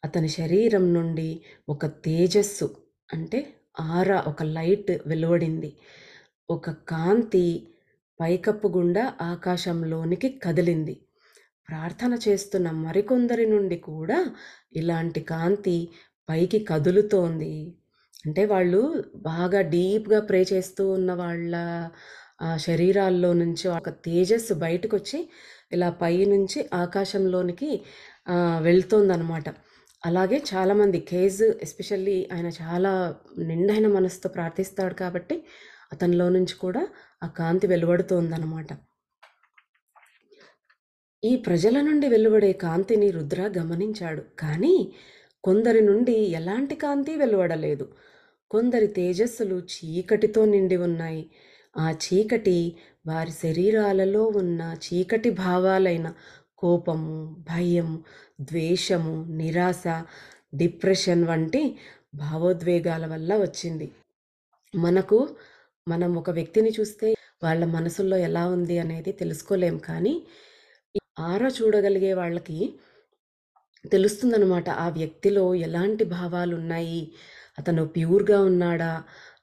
అతని శరీరం నుండి ఒక తేజస్సు అంటే ఆరా ఒక లైట్ వెలువడింది. ఒక కాంతి పైకప్పు గుండా ఆకాశంలోనికి కదిలింది. ప్రార్థన చేస్తున్న మరికొందరి నుండి కూడా ఇలాంటి కాంతి పైకి కదులుతోంది. అంటే వాళ్ళు బాగా డీప్‌గా ప్రే చేస్తూ ఉన్న వాళ్ళ శరీరాల్లో నుంచి ఒక తేజస్సు బయటకొచ్చి ఇలా పైనుంచి ఆకాశంలోనికి వెళ్తోందనమాట. అలాగే చాలామంది కేజ్ ఎస్పెషల్లీ ఆయన చాలా నిండైన మనసుతో ప్రార్థిస్తాడు కాబట్టి అతనిలో నుంచి కూడా ఆ కాంతి వెలువడుతోందనమాట. ఈ ప్రజల నుండి వెలువడే కాంతిని రుద్ర గమనించాడు. కానీ కొందరి నుండి ఎలాంటి కాంతి వెలువడలేదు. కొందరి తేజస్సులు చీకటితో నిండి ఉన్నాయి. ఆ చీకటి వారి శరీరాలలో ఉన్న చీకటి భావాలైన కోపము, భయము, ద్వేషము, నిరాశ, డిప్రెషన్ వంటి భావోద్వేగాల వల్ల వచ్చింది. మనం ఒక వ్యక్తిని చూస్తే వాళ్ళ మనసుల్లో ఎలా ఉంది అనేది తెలుసుకోలేం. కానీ ఆరా చూడగలిగే వాళ్ళకి తెలుస్తుందనమాట. ఆ వ్యక్తిలో ఎలాంటి భావాలున్నాయి? అతను ప్యూర్‌గా ఉన్నాడా?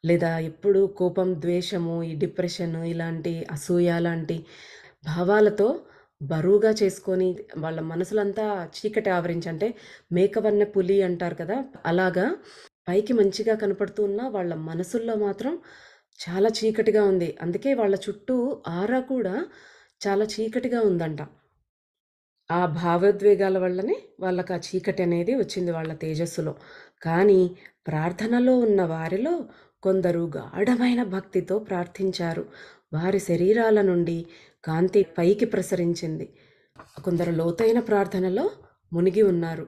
లేదా ఎప్పుడు కోపం, ద్వేషము, ఈ డిప్రెషన్ ఇలాంటి అసూయ లాంటి భావాలతో బరువుగా చేసుకొని వాళ్ళ మనసులంతా చీకటి ఆవరించి అంటే మేకవన్నె పులి అంటారు కదా! అలాగా పైకి మంచిగా కనపడుతూ ఉన్న వాళ్ళ మనసుల్లో మాత్రం చాలా చీకటిగా ఉంది. అందుకే వాళ్ళ చుట్టూ ఆరా కూడా చాలా చీకటిగా ఉందంట. ఆ భావోద్వేగాల వల్లనే వాళ్ళకి ఆ చీకటి అనేది వచ్చింది వాళ్ళ తేజస్సులో. కానీ ప్రార్థనలో ఉన్న వారిలో కొందరు గాఢమైన భక్తితో ప్రార్థించారు. వారి శరీరాల నుండి కాంతి పైకి ప్రసరించింది. కొందరు లోతైన ప్రార్థనలో మునిగి ఉన్నారు.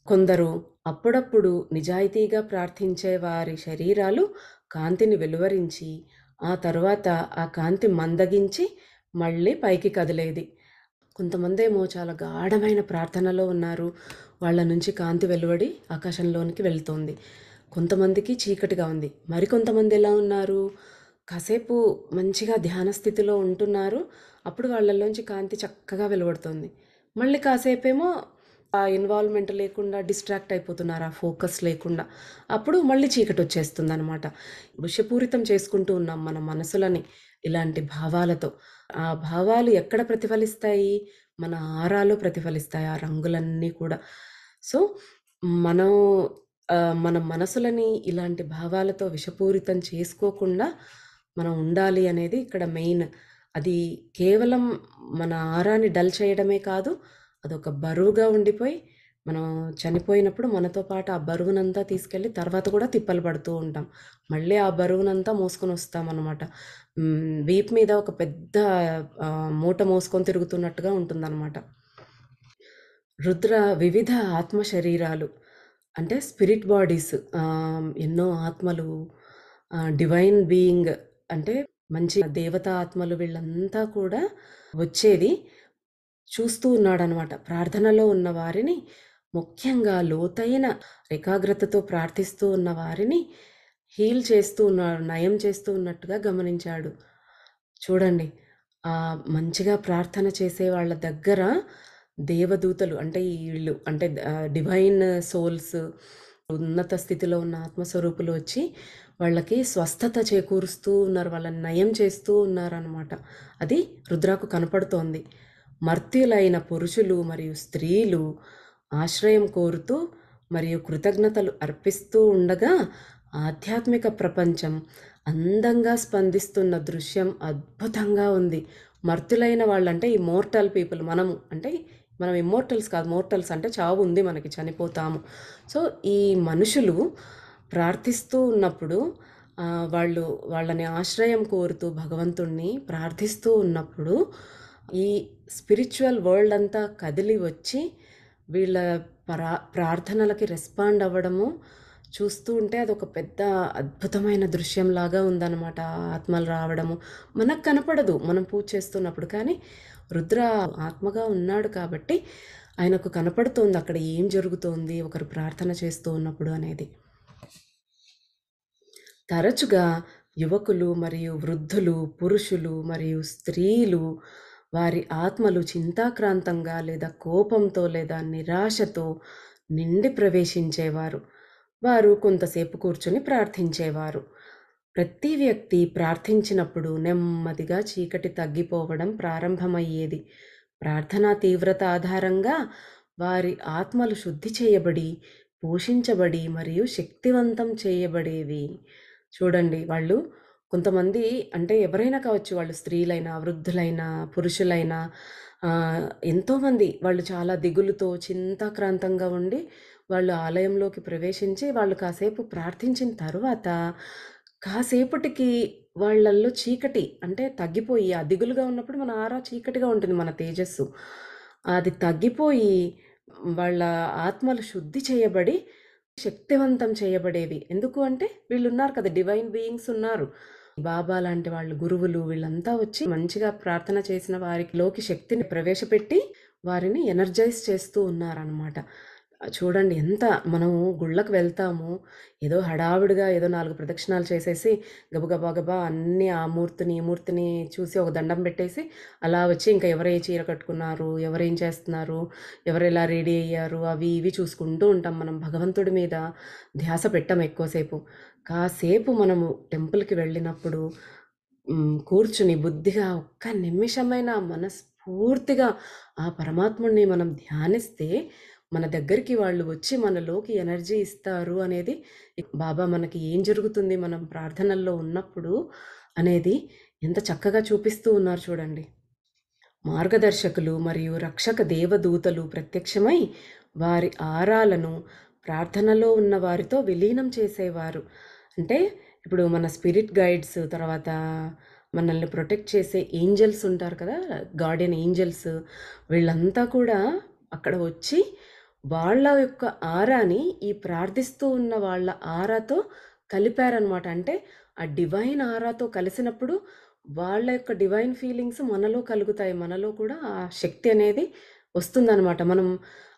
కొందరు అప్పుడప్పుడు నిజాయితీగా ప్రార్థించే వారి శరీరాలు కాంతిని వెలువరించి ఆ తరువాత ఆ కాంతి మందగించి మళ్ళీ పైకి కదిలేది. కొంతమందేమో చాలా గాఢమైన ప్రార్థనలో ఉన్నారు. వాళ్ళ నుంచి కాంతి వెలువడి ఆకాశంలోనికి వెళ్తోంది. కొంతమందికి చీకటిగా ఉంది. మరికొంతమంది ఎలా ఉన్నారు? కాసేపు మంచిగా ధ్యాన స్థితిలో ఉంటున్నారు. అప్పుడు వాళ్ళలోంచి కాంతి చక్కగా వెలువడుతోంది. మళ్ళీ కాసేపేమో ఆ ఇన్వాల్వ్‌మెంట్ లేకుండా డిస్ట్రాక్ట్ అయిపోతున్నారు. ఆ ఫోకస్ లేకుండా. అప్పుడు మళ్ళీ చీకటొచ్చేస్తుందనమాట. విషపూరితం చేసుకుంటూ ఉన్నాం మన మనసులని ఇలాంటి భావాలతో. ఆ భావాలు ఎక్కడ ప్రతిఫలిస్తాయి? మన ఆరాలో ప్రతిఫలిస్తాయి ఆ రంగులన్నీ కూడా. సో, మనం మన మనసులని ఇలాంటి భావాలతో విషపూరితం చేసుకోకుండా మనం ఉండాలి అనేది ఇక్కడ మెయిన్. అది కేవలం మన ఆరాని డల్ చేయడమే కాదు, అదొక బరువుగా ఉండిపోయి, మనం చనిపోయినప్పుడు మనతో పాటు ఆ బరువునంతా తీసుకెళ్ళి తర్వాత కూడా తిప్పలు పడుతూ ఉంటాం. మళ్ళీ ఆ బరువునంతా మోసుకొనొస్తామనమాట. వీపు మీద ఒక పెద్ద మూట మోసుకొని తిరుగుతున్నట్టుగా ఉంటుందనమాట. రుద్ర వివిధ ఆత్మ శరీరాలు అంటే స్పిరిట్ బాడీస్ ఎన్నో ఆత్మలు డివైన్ బీయింగ్ అంటే మంచి దేవతా ఆత్మలు వీళ్ళంతా కూడా వచ్చేది చూస్తూ ఉన్నాడనమాట. ప్రార్థనలో ఉన్న వారిని ముఖ్యంగా లోతైన ఏకాగ్రతతో ప్రార్థిస్తూ ఉన్న వారిని హీల్ చేస్తూ ఉన్నాడు. నయం చేస్తూ ఉన్నట్టుగా గమనించాడు. చూడండి. మంచిగా ప్రార్థన చేసే వాళ్ళ దగ్గర దేవదూతలు అంటే ఈళ్ళు అంటే డివైన్ సోల్స్ ఉన్నత స్థితిలో ఉన్న ఆత్మస్వరూపులు వచ్చి వాళ్ళకి స్వస్థత చేకూరుస్తూ ఉన్నారు. వాళ్ళని నయం చేస్తూ ఉన్నారనమాట. అది రుద్రాకు కనపడుతోంది. మర్త్యులైన పురుషులు మరియు స్త్రీలు ఆశ్రయం కోరుతూ మరియు కృతజ్ఞతలు అర్పిస్తూ ఉండగా ఆధ్యాత్మిక ప్రపంచం అందంగా స్పందిస్తున్న దృశ్యం అద్భుతంగా ఉంది. మర్త్యులైన వాళ్ళంటే ఈ మోర్టల్ పీపుల్ మనము అంటే మనం ఇమ్మోర్టల్స్ కాదు. మోర్టల్స్ అంటే చావు ఉంది మనకి, చనిపోతాము. సో ఈ మనుషులు ప్రార్థిస్తూ ఉన్నప్పుడు వాళ్ళని ఆశ్రయం కోరుతూ భగవంతుణ్ణి ప్రార్థిస్తూ ఉన్నప్పుడు ఈ స్పిరిచువల్ వరల్డ్ అంతా కదిలి వచ్చి వీళ్ళ ప్రార్థనలకి రెస్పాండ్ అవ్వడము చూస్తూ ఉంటే అదొక పెద్ద అద్భుతమైన దృశ్యంలాగా ఉందన్నమాట. ఆత్మలు రావడము మనకు కనపడదు మనం పూజ చేస్తున్నప్పుడు. కానీ రుద్ర ఆత్మగా ఉన్నాడు కాబట్టి ఆయనకు కనపడుతోంది అక్కడ ఏం జరుగుతోంది ఒకరు ప్రార్థన చేస్తూ ఉన్నప్పుడు అనేది. తరచుగా యువకులు మరియు వృద్ధులు, పురుషులు మరియు స్త్రీలు వారి ఆత్మలు చింతాక్రాంతంగా లేదా కోపంతో లేదా నిరాశతో నిండి ప్రవేశించేవారు. వారు కొంతసేపు కూర్చొని ప్రార్థించేవారు. ప్రతి వ్యక్తి ప్రార్థించినప్పుడు నెమ్మదిగా చీకటి తగ్గిపోవడం ప్రారంభమయ్యేది. ప్రార్థనా తీవ్రత ఆధారంగా వారి ఆత్మలు శుద్ధి చేయబడి, పోషించబడి మరియు శక్తివంతం చేయబడేవి. చూడండి వాళ్ళు కొంతమంది అంటే ఎవరైనా కావచ్చు, వాళ్ళు స్త్రీలైనా, వృద్ధులైనా, పురుషులైనా ఎంతోమంది వాళ్ళు చాలా దిగులుతో, చింతాక్రాంతంగా ఉండి వాళ్ళు ఆలయంలోకి ప్రవేశించి వాళ్ళు కాసేపు ప్రార్థించిన తరువాత కాసేపటికి వాళ్ళల్లో చీకటి అంటే తగ్గిపోయి, ఆ దిగులుగా ఉన్నప్పుడు మన ఆరా చీకటిగా ఉంటుంది, మన తేజస్సు. అది తగ్గిపోయి వాళ్ళ ఆత్మలు శుద్ధి చేయబడి శక్తివంతం చేయబడేవి. ఎందుకు అంటే వీళ్ళున్నారు కదా! డివైన్ బీయింగ్స్ ఉన్నారు. బాబా లాంటి వాళ్ళు, గురువులు వీళ్ళంతా వచ్చి మంచిగా ప్రార్థన చేసిన వారిలోకి శక్తిని ప్రవేశపెట్టి వారిని ఎనర్జైజ్ చేస్తూ ఉన్నారనమాట. చూడండి ఎంత మనము గుళ్ళకి వెళ్తాము, ఏదో హడావిడిగా ఏదో 4 ప్రదక్షిణాలు చేసేసి గబగబా గబా అన్నీ ఆ మూర్తిని, ఈ మూర్తిని చూసి ఒక దండం పెట్టేసి అలా వచ్చి ఇంకా ఎవరు ఏ చీర కట్టుకున్నారు, ఎవరేం చేస్తున్నారు, ఎవరెలా రెడీ అయ్యారు, అవి ఇవి చూసుకుంటూ ఉంటాం. మనం భగవంతుడి మీద ధ్యాస పెట్టం ఎక్కువసేపు. కాసేపు మనము టెంపుల్‌కి వెళ్ళినప్పుడు కూర్చుని బుద్ధిగా ఒక్క నిమిషమైనా మనస్ఫూర్తిగా ఆ పరమాత్ముడిని మనం ధ్యానిస్తే మన దగ్గరికి వాళ్ళు వచ్చి మనలోకి ఎనర్జీ ఇస్తారు అనేది బాబా మనకి ఏం జరుగుతుంది మనం ప్రార్థనల్లో ఉన్నప్పుడు అనేది ఎంత చక్కగా చూపిస్తూ ఉన్నారు చూడండి. మార్గదర్శకులు మరియు రక్షక దేవదూతలు ప్రత్యక్షమై వారి ఆరాలను ప్రార్థనలో ఉన్న వారితో విలీనం చేసేవారు. అంటే ఇప్పుడు మన స్పిరిట్ గైడ్స్, తర్వాత మనల్ని ప్రొటెక్ట్ చేసే ఏంజెల్స్ ఉంటారు కదా, గార్డియన్ ఏంజెల్స్, వీళ్ళంతా కూడా అక్కడ వచ్చి వాళ్ళ యొక్క ఆరాని ఈ ప్రార్థిస్తూ ఉన్న వాళ్ళ ఆరాతో కలిపారనమాట. అంటే ఆ డివైన్ ఆరాతో కలిసినప్పుడు వాళ్ళ యొక్క డివైన్ ఫీలింగ్స్ మనలో కలుగుతాయి. మనలో కూడా ఆ శక్తి అనేది వస్తుందనమాట. మనం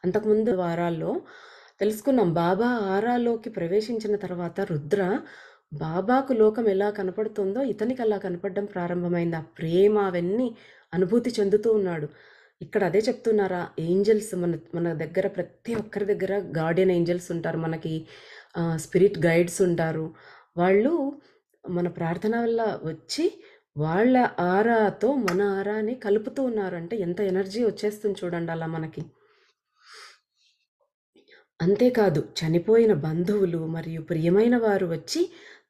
అంతకుముందు వారాల్లో తెలుసుకున్నాం. బాబా ఆరాలోకి ప్రవేశించిన తర్వాత రుద్ర బాబాకు లోకం ఎలా కనపడుతుందో ఇతనికి అలా కనపడడం ప్రారంభమైంది. ఆ ప్రేమ అవన్నీ అనుభూతి చెందుతూ ఉన్నాడు. ఇక్కడ అదే చెప్తున్నారా, ఏంజెల్స్ మన మన దగ్గర ప్రతి ఒక్కరి దగ్గర గార్డియన్ ఏంజెల్స్ ఉంటారు. మనకి స్పిరిట్ గైడ్స్ ఉంటారు. వాళ్ళు మన ప్రార్థన వల్ల వచ్చి వాళ్ళ ఆరాతో మన ఆరాని కలుపుతూ ఉన్నారు. అంటే ఎంత ఎనర్జీ వచ్చేస్తుంది చూడండి అలా మనకి. అంతేకాదు చనిపోయిన బంధువులు మరియు ప్రియమైన వారు వచ్చి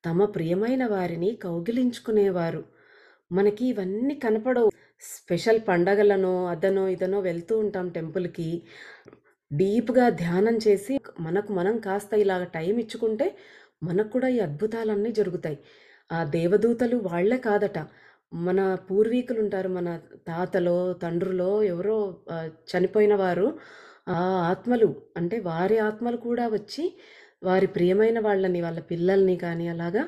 తమ ప్రియమైన వారిని కౌగిలించుకునేవారు. మనకి ఇవన్నీ కనపడవు. స్పెషల్ పండగలనో అదనో ఇదనో వెళ్తూ ఉంటాం టెంపుల్‌కి. డీప్‌గా ధ్యానం చేసి మనకు మనం కాస్త ఇలాగ టైం ఇచ్చుకుంటే మనకు కూడా ఈ అద్భుతాలన్నీ జరుగుతాయి. ఆ దేవదూతలు వాళ్ళే కాదట. మన పూర్వీకులుంటారు. మన తాతలో, తండ్రులో ఎవరో చనిపోయిన వారు, ఆ ఆత్మలు అంటే వారి ఆత్మలు కూడా వచ్చి వారి ప్రియమైన వాళ్ళని, వాళ్ళ పిల్లల్ని కానీ అలాగా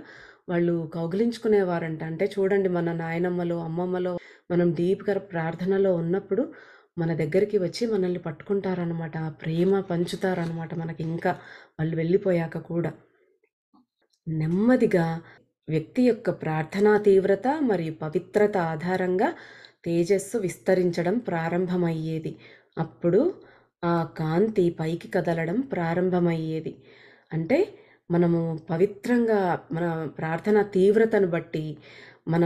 వాళ్ళు కౌగిలించుకునేవారంట. అంటే చూడండి మన నాయనమ్మలో, అమ్మమ్మలో మనం డీప్‌గా ప్రార్థనలో ఉన్నప్పుడు మన దగ్గరికి వచ్చి మనల్ని పట్టుకుంటారనమాట. ఆ ప్రేమ పంచుతారనమాట మనకింకా వాళ్ళు వెళ్ళిపోయాక కూడా. నెమ్మదిగా వ్యక్తి యొక్క ప్రార్థనా తీవ్రత మరియు పవిత్రత ఆధారంగా తేజస్సు విస్తరించడం ప్రారంభమయ్యేది. అప్పుడు ఆ కాంతి పైకి కదలడం ప్రారంభమయ్యేది. అంటే మనము పవిత్రంగా మన ప్రార్థన తీవ్రతను బట్టి, మన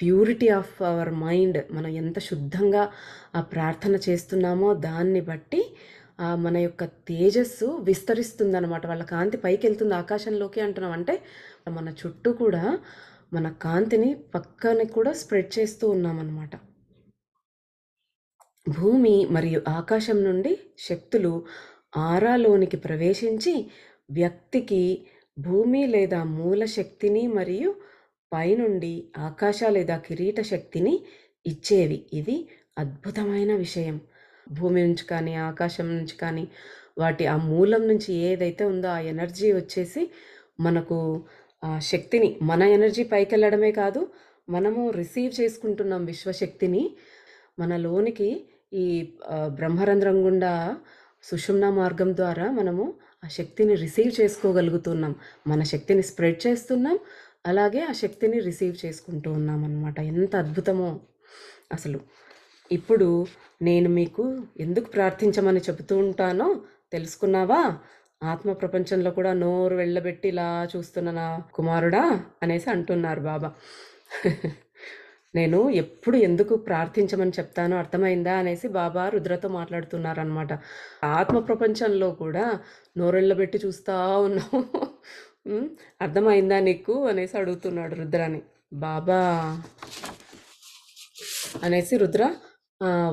ప్యూరిటీ ఆఫ్ అవర్ మైండ్, మనం ఎంత శుద్ధంగా ఆ ప్రార్థన చేస్తున్నామో దాన్ని బట్టి మన యొక్క తేజస్సు విస్తరిస్తుందనమాట. వాళ్ళ కాంతి పైకెళ్తుంది ఆకాశంలోకి అంటున్నాం. అంటే మన చుట్టూ కూడా మన కాంతిని పక్కన కూడా స్ప్రెడ్ చేస్తూ ఉన్నామన్నమాట. భూమి మరియు ఆకాశం నుండి శక్తులు ఆరాలోనికి ప్రవేశించి వ్యక్తికి భూమి లేదా మూల శక్తిని మరియు పైనుండి ఆకాశ లేదా కిరీట శక్తిని ఇచ్చేవి. ఇది అద్భుతమైన విషయం. భూమి నుంచి కానీ, ఆకాశం నుంచి కానీ, వాటి ఆ మూలం నుంచి ఏదైతే ఉందో ఆ ఎనర్జీ వచ్చేసి మనకు ఆ శక్తిని, మన ఎనర్జీ పైకెళ్ళడమే కాదు, మనము రిసీవ్ చేసుకుంటున్నాం విశ్వశక్తిని. మనలోనికి ఈ బ్రహ్మరంధ్రం గుండా సుషుమ్నా మార్గం ద్వారా మనము ఆ శక్తిని రిసీవ్ చేసుకోగలుగుతున్నాం. మన శక్తిని స్ప్రెడ్ చేస్తున్నాం. అలాగే ఆ శక్తిని రిసీవ్ చేసుకుంటూ ఉన్నామనమాట. ఎంత అద్భుతమో అసలు. ఇప్పుడు నేను మీకు ఎందుకు ప్రార్థించమని చెబుతూ ఉంటానో తెలుసుకున్నావా? ఆత్మ ప్రపంచంలో కూడా నోరు వెళ్ళబెట్టి ఇలా చూస్తున్న నా కుమారుడా అనేసి అంటున్నారు బాబా. నేను ఎప్పుడు ఎందుకు ప్రార్థించమని చెప్తానో అర్థమైందా అనేసి బాబా రుద్రతో మాట్లాడుతున్నారనమాట. ఆత్మ ప్రపంచంలో కూడా నోరెళ్ళబెట్టి చూస్తా ఉన్నావు. అర్థమైందా నీకు అనేసి అడుగుతున్నాడు రుద్రని. బాబా అనేసి రుద్ర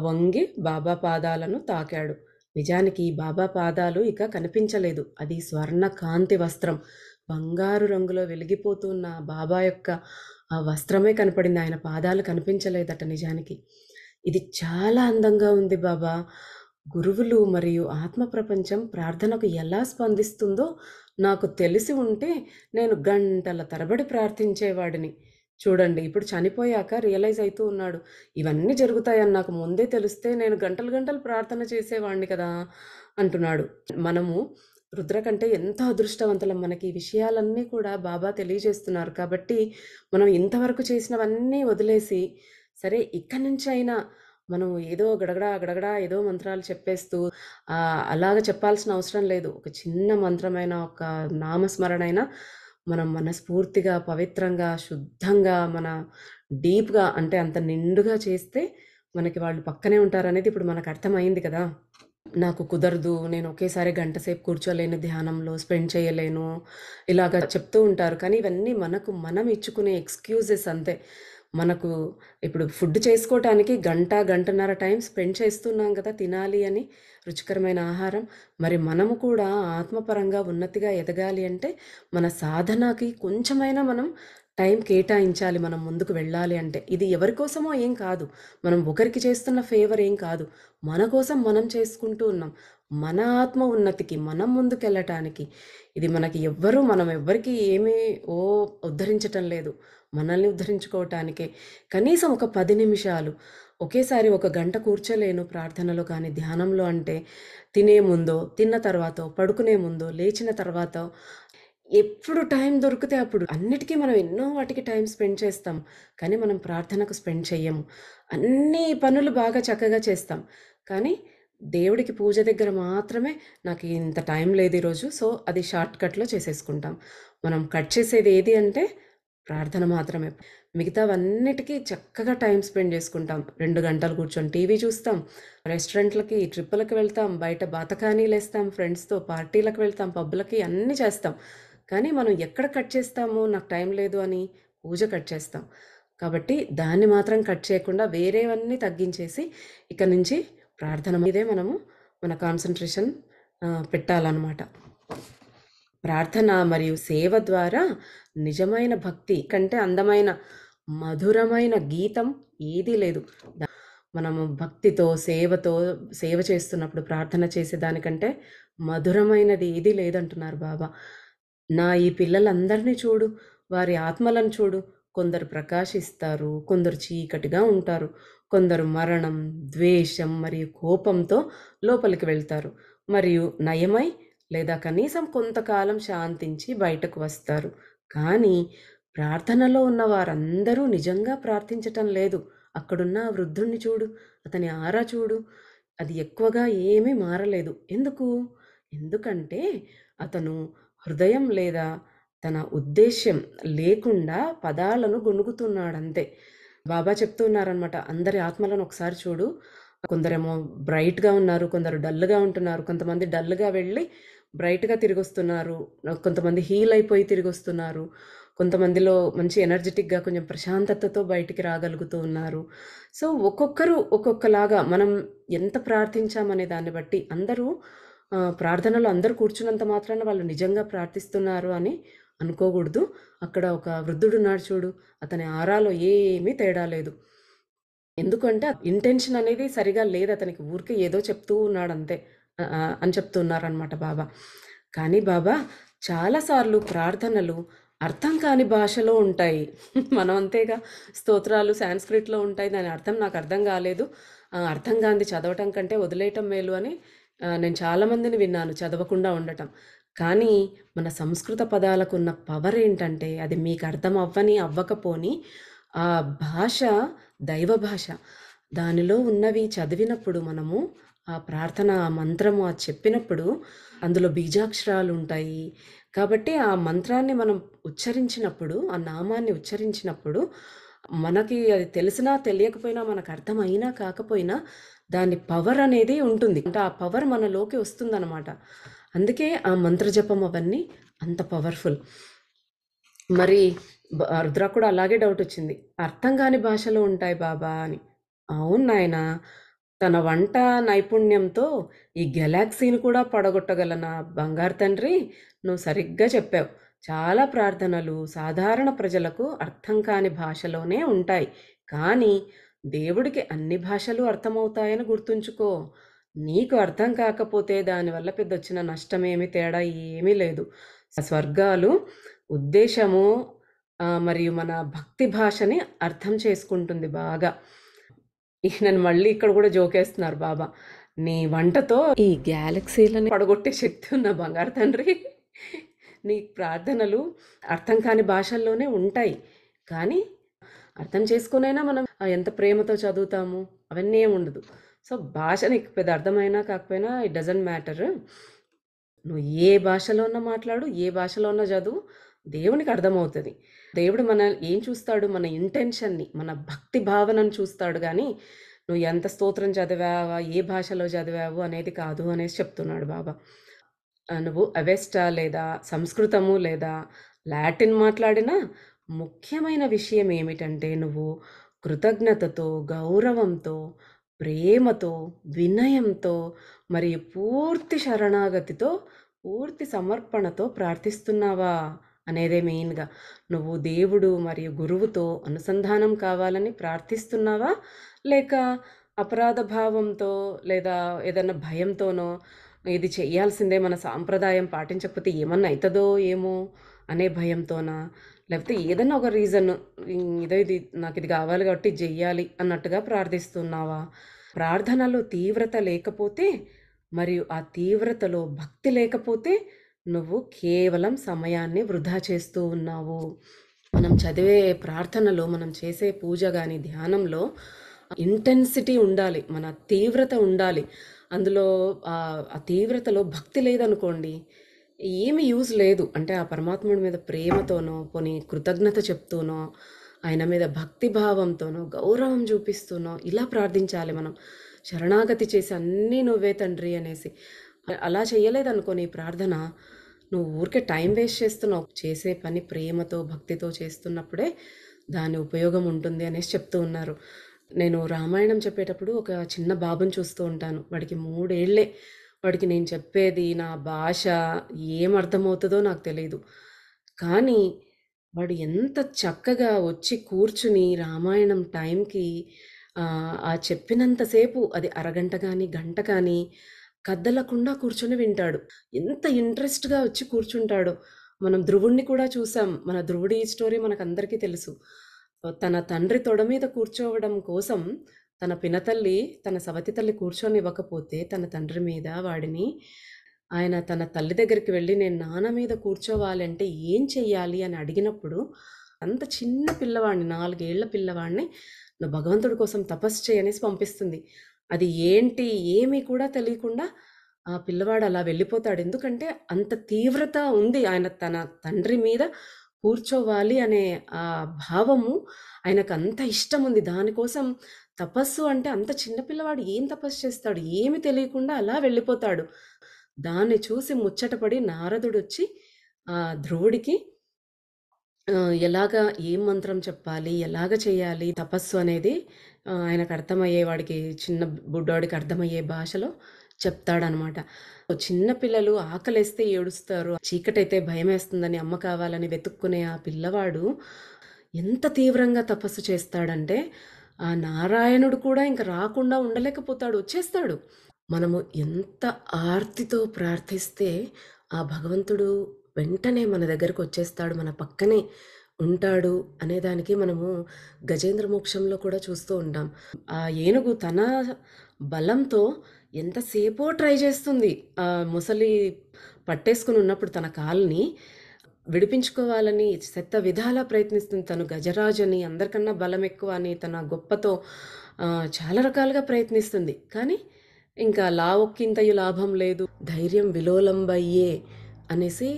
వంగి బాబా పాదాలను తాకాడు. నిజానికి బాబా పాదాలు ఇక కనిపించలేదు. అది స్వర్ణ కాంతి వస్త్రం. బంగారు రంగులో వెలిగిపోతున్న బాబా యొక్క ఆ వస్త్రమే కనపడింది. ఆయన పాదాలు కనిపించలేదట నిజానికి. ఇది చాలా అందంగా ఉంది బాబా. గురువులు మరియు ఆత్మ ప్రపంచం ప్రార్థనకు ఎలా స్పందిస్తుందో నాకు తెలిసి ఉంటే నేను గంటల తరబడి ప్రార్థించేవాడిని. చూడండి ఇప్పుడు చనిపోయాక రియలైజ్ అవుతూ ఉన్నాడు. ఇవన్నీ జరుగుతాయని నాకు ముందే తెలిస్తే నేను గంటలు గంటలు ప్రార్థన చేసేవాడిని కదా అంటున్నాడు. మనము రుద్ర కంటే ఎంతో అదృష్టవంతులం. మనకి ఈ విషయాలన్నీ కూడా బాబా తెలియజేస్తున్నారు. కాబట్టి మనం ఇంతవరకు చేసినవన్నీ వదిలేసి సరే ఇక్కడి నుంచి అయినా మనం ఏదో గడగడా గడగడా ఏదో మంత్రాలు చెప్పేస్తూ అలాగ చెప్పాల్సిన అవసరం లేదు. ఒక చిన్న మంత్రమైన ఒక నామస్మరణ అయినా మనం మనస్ఫూర్తిగా పవిత్రంగా శుద్ధంగా మన డీప్గా అంటే అంత నిండుగా చేస్తే మనకి వాళ్ళు పక్కనే ఉంటారనేది ఇప్పుడు మనకు అర్థమైంది కదా. నాకు కుదరదు, నేను ఒకేసారి గంట సేపు కూర్చోలేను, ధ్యానంలో స్పెండ్ చేయలేను, ఇలాగ చెప్తూ ఉంటారు. కానీ ఇవన్నీ మనకు మనం ఇచ్చుకునే ఎక్స్క్యూజెస్ అంతే. మనకు ఇప్పుడు ఫుడ్ చేసుకోవటానికి గంటన్నర టైం స్పెండ్ చేస్తున్నాం కదా తినాలి అని రుచికరమైన ఆహారం. మరి మనము కూడా ఆత్మపరంగా ఉన్నతిగా ఎదగాలి అంటే మన సాధనకి కొంచెమైనా మనం టైం కేటాయించాలి. మనం ముందుకు వెళ్ళాలి అంటే ఇది ఎవరి కోసమో ఏం కాదు, మనం ఒకరికి చేస్తున్న ఫేవర్ ఏం కాదు, మన కోసం మనం చేసుకుంటూ ఉన్నాం. మన ఆత్మ ఉన్నతికి మనం ముందుకెళ్ళటానికి ఇది మనకి మనం ఎవ్వరికి ఏమీ ఉద్ధరించటం లేదు, మనల్ని ఉద్ధరించుకోవటానికే. కనీసం ఒక 10 నిమిషాలు ఒకేసారి ఒక గంట కూర్చోలేను ప్రార్థనలో కానీ ధ్యానంలో అంటే తినే ముందో, తిన్న తర్వాతో, పడుకునే ముందో, లేచిన తర్వాత ఎప్పుడు టైం దొరికితే అప్పుడు అన్నిటికీ మనం ఎన్నో వాటికి టైం స్పెండ్ చేస్తాం. కానీ మనం ప్రార్థనకు స్పెండ్ చెయ్యము. అన్ని పనులు బాగా చక్కగా చేస్తాం. కానీ దేవుడికి పూజ దగ్గర మాత్రమే నాకు ఇంత టైం లేదు ఈరోజు, సో అది షార్ట్ కట్లో చేసేసుకుంటాం. మనం కట్ చేసేది ఏది అంటే ప్రార్థన మాత్రమే. మిగతావన్నిటికీ చక్కగా టైం స్పెండ్ చేసుకుంటాం. 2 గంటలు కూర్చొని టీవీ చూస్తాం, రెస్టారెంట్లకి ట్రిప్పులకు వెళ్తాం, బయట బాతకానీలు వేస్తాం, ఫ్రెండ్స్తో పార్టీలకు వెళ్తాం, పబ్బులకి అన్నీ చేస్తాం. కానీ మనం ఎక్కడ కట్ చేస్తామో నాకు టైం లేదు అని పూజ కట్ చేస్తాం. కాబట్టి దాన్ని మాత్రం కట్ చేయకుండా వేరేవన్నీ తగ్గించేసి ఇక నుంచి ప్రార్థన మీదే మనము మన కాన్సన్ట్రేషన్ పెట్టాలన్నమాట. ప్రార్థన మరియు సేవ ద్వారా నిజమైన భక్తి కంటే అందమైన మధురమైన గీతం ఏదీ లేదు. మనము భక్తితో సేవ చేస్తున్నప్పుడు ప్రార్థన చేసేదానికంటే మధురమైనది ఏదీ లేదంటున్నారు బాబా. నా ఈ పిల్లలందరినీ చూడు, వారి ఆత్మలను చూడు. కొందరు ప్రకాశిస్తారు, కొందరు చీకటిగా ఉంటారు, కొందరు మరణం, ద్వేషం మరియు కోపంతో లోపలికి వెళ్తారు, మరియు నయమై లేదా కనీసం కొంతకాలం శాంతించి బయటకు వస్తారు. కానీ ప్రార్థనలో ఉన్న వారందరూ నిజంగా ప్రార్థించటం లేదు. అక్కడున్న వృద్ధుణ్ణి చూడు, అతని ఆరా చూడు, అది ఎక్కువగా ఏమీ మారలేదు. ఎందుకంటే అతను హృదయం లేదా తన ఉద్దేశ్యం లేకుండా పదాలను గొణుగుతున్నాడంతే. బాబా చెప్తున్నారనమాట, అందరి ఆత్మలను ఒకసారి చూడు. కొందరేమో బ్రైట్గా ఉన్నారు, కొందరు డల్గా ఉంటున్నారు, కొంతమంది డల్గా వెళ్ళి బ్రైట్గా తిరిగొస్తున్నారు, కొంతమంది హీల్ అయిపోయి తిరిగొస్తున్నారు, కొంతమందిలో మంచి ఎనర్జెటిక్గా కొంచెం ప్రశాంతతతో బయటికి రాగలుగుతూ ఉన్నారు. సో ఒక్కొక్కరు ఒక్కొక్కలాగా మనం ఎంత ప్రార్థించామనే దాన్ని బట్టి అందరూ ప్రార్థనలో అందరూ కూర్చున్నంత మాత్రాన వాళ్ళు నిజంగా ప్రార్థిస్తున్నారు అని అనుకోకూడదు. అక్కడ ఒక వృద్ధుడున్నాడు చూడు, అతని ఆరాలో ఏమీ తేడా లేదు. ఎందుకంటే ఇంటెన్షన్ అనేది సరిగా లేదు అతనికి, ఊరికే ఏదో చెప్తూ ఉన్నాడు అంతే అని చెప్తున్నారనమాట బాబా. కానీ బాబా చాలాసార్లు ప్రార్థనలు అర్థం కాని భాషలో ఉంటాయి. మనం అంతేగా స్తోత్రాలు సాంస్క్రిట్‌లో ఉంటాయి. దాని అర్థం నాకు అర్థం కాలేదు. అర్థం కానిది చదవటం కంటే వదిలేయటం మేలు అని నేను చాలా మందిని విన్నాను చదవకుండా ఉండటం. కానీ మన సంస్కృత పదాలకున్న పవర్ ఏంటంటే అది మీకు అర్థం అవ్వని, అవ్వకపోని ఆ భాష దైవ భాష. దానిలో ఉన్నవి చదివినప్పుడు మనము ఆ ప్రార్థన, ఆ మంత్రము అది చెప్పినప్పుడు అందులో బీజాక్షరాలుంటాయి. కాబట్టి ఆ మంత్రాన్ని మనం ఉచ్చరించినప్పుడు, ఆ నామాన్ని ఉచ్చరించినప్పుడు, మనకి అది తెలిసినా, తెలియకపోయినా, మనకర్థమైనా కాకపోయినా, దాని పవరనేది ఉంటుంది. అంటే ఆ పవర్ మనలోకి వస్తుందనమాట. అందుకే ఆ మంత్ర జపం అవన్నీ అంత పవర్‌ఫుల్. మరి రుద్రకు కూడా అలాగే డౌటొచ్చింది. "అర్థం గాని భాషలో ఉంటాయి బాబా" అని. అవును నాయనా! తన వంట నైపుణ్యంతో ఈ గెలాక్సీని కూడా పడగొట్టగల నా బంగారు తండ్రి, నువ్వు సరిగ్గా చెప్పావు. చాలా ప్రార్థనలు సాధారణ ప్రజలకు అర్థం కాని భాషలోనే ఉంటాయి. కానీ దేవుడికి అన్ని భాషలు అర్థమవుతాయని గుర్తుంచుకో. నీకు అర్థం కాకపోతే దానివల్ల పెద్దొచ్చిన నష్టమేమి, తేడా ఏమీ లేదు. స్వర్గాలు ఉద్దేశము మరియు మన భక్తి భాషని అర్థం చేసుకుంటుంది బాగా. ఈయనను మళ్ళీ ఇక్కడ గూడా జోకేస్తున్నారు బాబా. నీ వంటతో ఈ గ్యాలక్సీలని పడగొట్టే శక్తి ఉన్న బంగారు తండ్రి, నీ ప్రార్థనలు అర్థం కాని భాషల్లోనే ఉంటాయి. కానీ అర్థం చేసుకొనైనా మనం ఎంత ప్రేమతో చదువుతాము అవన్నీ ఏమి ఉండదు. సో, భాష నీకు పెద్ద అర్థమైనా కాకపోయినా ఇట్ డజంట్ మ్యాటర్. నువ్వు ఏ భాషలో అన్నా మాట్లాడు, ఏ భాషలో అన్నా చదువు, దేవునికి అర్థమవుతది. దేవుడు ఏం చూస్తాడు? మన ఇంటెన్షన్‌ని, మన భక్తి భావనను చూస్తాడు గానీ, నువ్వు ఎంత స్తోత్రం చదివావా, ఏ భాషలో చదివావు అనేది కాదు అనేసి చెప్తున్నాడు బాబా. నువ్వు అవెస్టా లేదా సంస్కృతము లేదా లాటిన్ మాట్లాడినా ముఖ్యమైన విషయం ఏమిటంటే నువ్వు కృతజ్ఞతతో, గౌరవంతో, ప్రేమతో, వినయంతో మరియు పూర్తి శరణాగతితో, పూర్తి సమర్పణతో ప్రార్థిస్తున్నావా అనేదే మెయిన్‌గా. నువ్వు దేవుడు మరియు గురువుతో అనుసంధానం కావాలని ప్రార్థిస్తున్నావా? లేక అపరాధ భావంతో లేదా ఏదన్నా భయంతోనో ఇది చెయ్యాల్సిందే మన సాంప్రదాయం పాటించకపోతే ఏమన్నా అయితదో ఏమో అనే భయంతోనా? లేకపోతే ఏదన్నా ఒక రీజన్ ఇదో ఇది నాకిది గావాలి కాబట్టి ఇది జెయ్యాలి అన్నట్టుగా ప్రార్థిస్తున్నావా? ప్రార్థనలో తీవ్రత లేకపోతే మరియు ఆ తీవ్రతలో భక్తి లేకపోతే నువ్వు కేవలం సమయాన్ని వృధా చేస్తూ ఉన్నావు. మనం చదివే ప్రార్థనలో, మనం చేసే పూజ గాని, ధ్యానంలో ఇంటెన్సిటీ ఉండాలి. మన తీవ్రత ఉండాలి. అందులో ఆ తీవ్రతలో భక్తి లేదనుకోండి, ఏమి యూజ్ లేదు. అంటే ఆ పరమాత్ముడి మీద ప్రేమతోనో, పోనీ కృతజ్ఞత చెప్తూనో, ఆయన మీద భక్తి భావంతోనో, గౌరవం చూపిస్తూనో ఇలా ప్రార్థించాలి మనం. శరణాగతి చేసి అన్నీ నువ్వే తండ్రి అనేసి. అలా చేయలేదనుకో నీ ప్రార్థన, నువ్వు ఊరికే టైం వేస్ట్ చేస్తున్నావు. చేసే పని ప్రేమతో, భక్తితో చేస్తున్నప్పుడే దాని ఉపయోగం ఉంటుంది అనేసి చెప్తూ ఉన్నారు. నేను రామాయణం చెప్పేటప్పుడు ఒక చిన్న బాబుని చూస్తూ ఉంటాను. వాడికి 3 ఏళ్ళే. వాడికి నేను చెప్పేది, నా భాష ఏం అర్థమవుతదో నాకు తెలీదు. కానీ వాడు ఎంత చక్కగా వచ్చి కూర్చుని రామాయణం టైంకి ఆ చెప్పినంత సేపు అది అరగంట గానీ, గంట కానీ కదలకుండా కూర్చొని వింటాడు. ఎంత ఇంట్రెస్ట్‌గా వచ్చి కూర్చుంటాడో. మనం ధ్రువుడిని కూడా చూసాం. మన ధ్రువుడి స్టోరీ మనకందరికీ తెలుసు. తన తండ్రి తొడ మీద కూర్చోవడం కోసం తన పినతల్లి, తన సవతి తల్లి కూర్చొనివ్వకపోతే తన తండ్రి మీద వాడిని ఆయన తన తల్లి దగ్గరికి వెళ్లి నేను నాన్న మీద కూర్చోవాలంటే ఏం చెయ్యాలి అని అడిగినప్పుడు అంత చిన్న పిల్లవాడిని 4 ఏళ్ల పిల్లవాడిని నువ్వు భగవంతుడి కోసం తపస్సు చెయ్యి అనేసి పంపిస్తుంది. అది ఏంటి ఏమీ కూడా తెలియకుండా ఆ పిల్లవాడు అలా వెళ్ళిపోతాడు. ఎందుకంటే అంత తీవ్రత ఉంది. ఆయన తన తండ్రి మీద కూర్చోవాలి అనే ఆ భావము ఆయనకంత ఇష్టముంది. దానికోసం తపస్సు అంటే అంత చిన్న పిల్లవాడు ఏం తపస్సు చేస్తాడు? ఏమి తెలియకుండా అలా వెళ్ళిపోతాడు. దాన్ని చూసి ముచ్చటపడి నారదుడొచ్చి ధ్రువుడికి ఎలాగా ఏం మంత్రం చెప్పాలి? ఎలాగ చేయాలి తపస్సు అనేది ఆయనకు అర్థమయ్యే వాడికి చిన్న బుడ్డోడికి అర్థమయ్యే భాషలో చెప్తాడనమాట. చిన్న పిల్లలు ఆకలేస్తే ఏడుస్తారు. చీకటైతే భయమేస్తుందని అమ్మ కావాలని వెతుక్కునే ఆ పిల్లవాడు ఎంత తీవ్రంగా తపస్సు చేస్తాడంటే, ఆ నారాయణుడు కూడా ఇంక రాకుండా ఉండలేకపోతాడు. వచ్చేస్తాడు. మనము ఎంత ఆర్తితో ప్రార్థిస్తే ఆ భగవంతుడు వెంటనే మన దగ్గరకొచ్చేస్తాడు, మన పక్కనే ఉంటాడు అనేదానికి మనము గజేంద్ర మోక్షంలో కూడా చూస్తూ ఉంటాం. ఆ ఏనుగు తన బలంతో ఎంతసేపో ట్రై చేస్తుంది. ముసలి పట్టేసుకొనున్నప్పుడు తన కాలుని విడిపించుకోవాలని శతవిధాలా ప్రయత్నిస్తుంది. తను గజరాజని, అందరికన్నా బలమెక్కువ అని తన గొప్పతో చాలా రకాలుగా ప్రయత్నిస్తుంది. కానీ ఇంకా లావొక్కింతయు లాభం లేదు, ధైర్యం విలోలంబయ్యే అనేసి,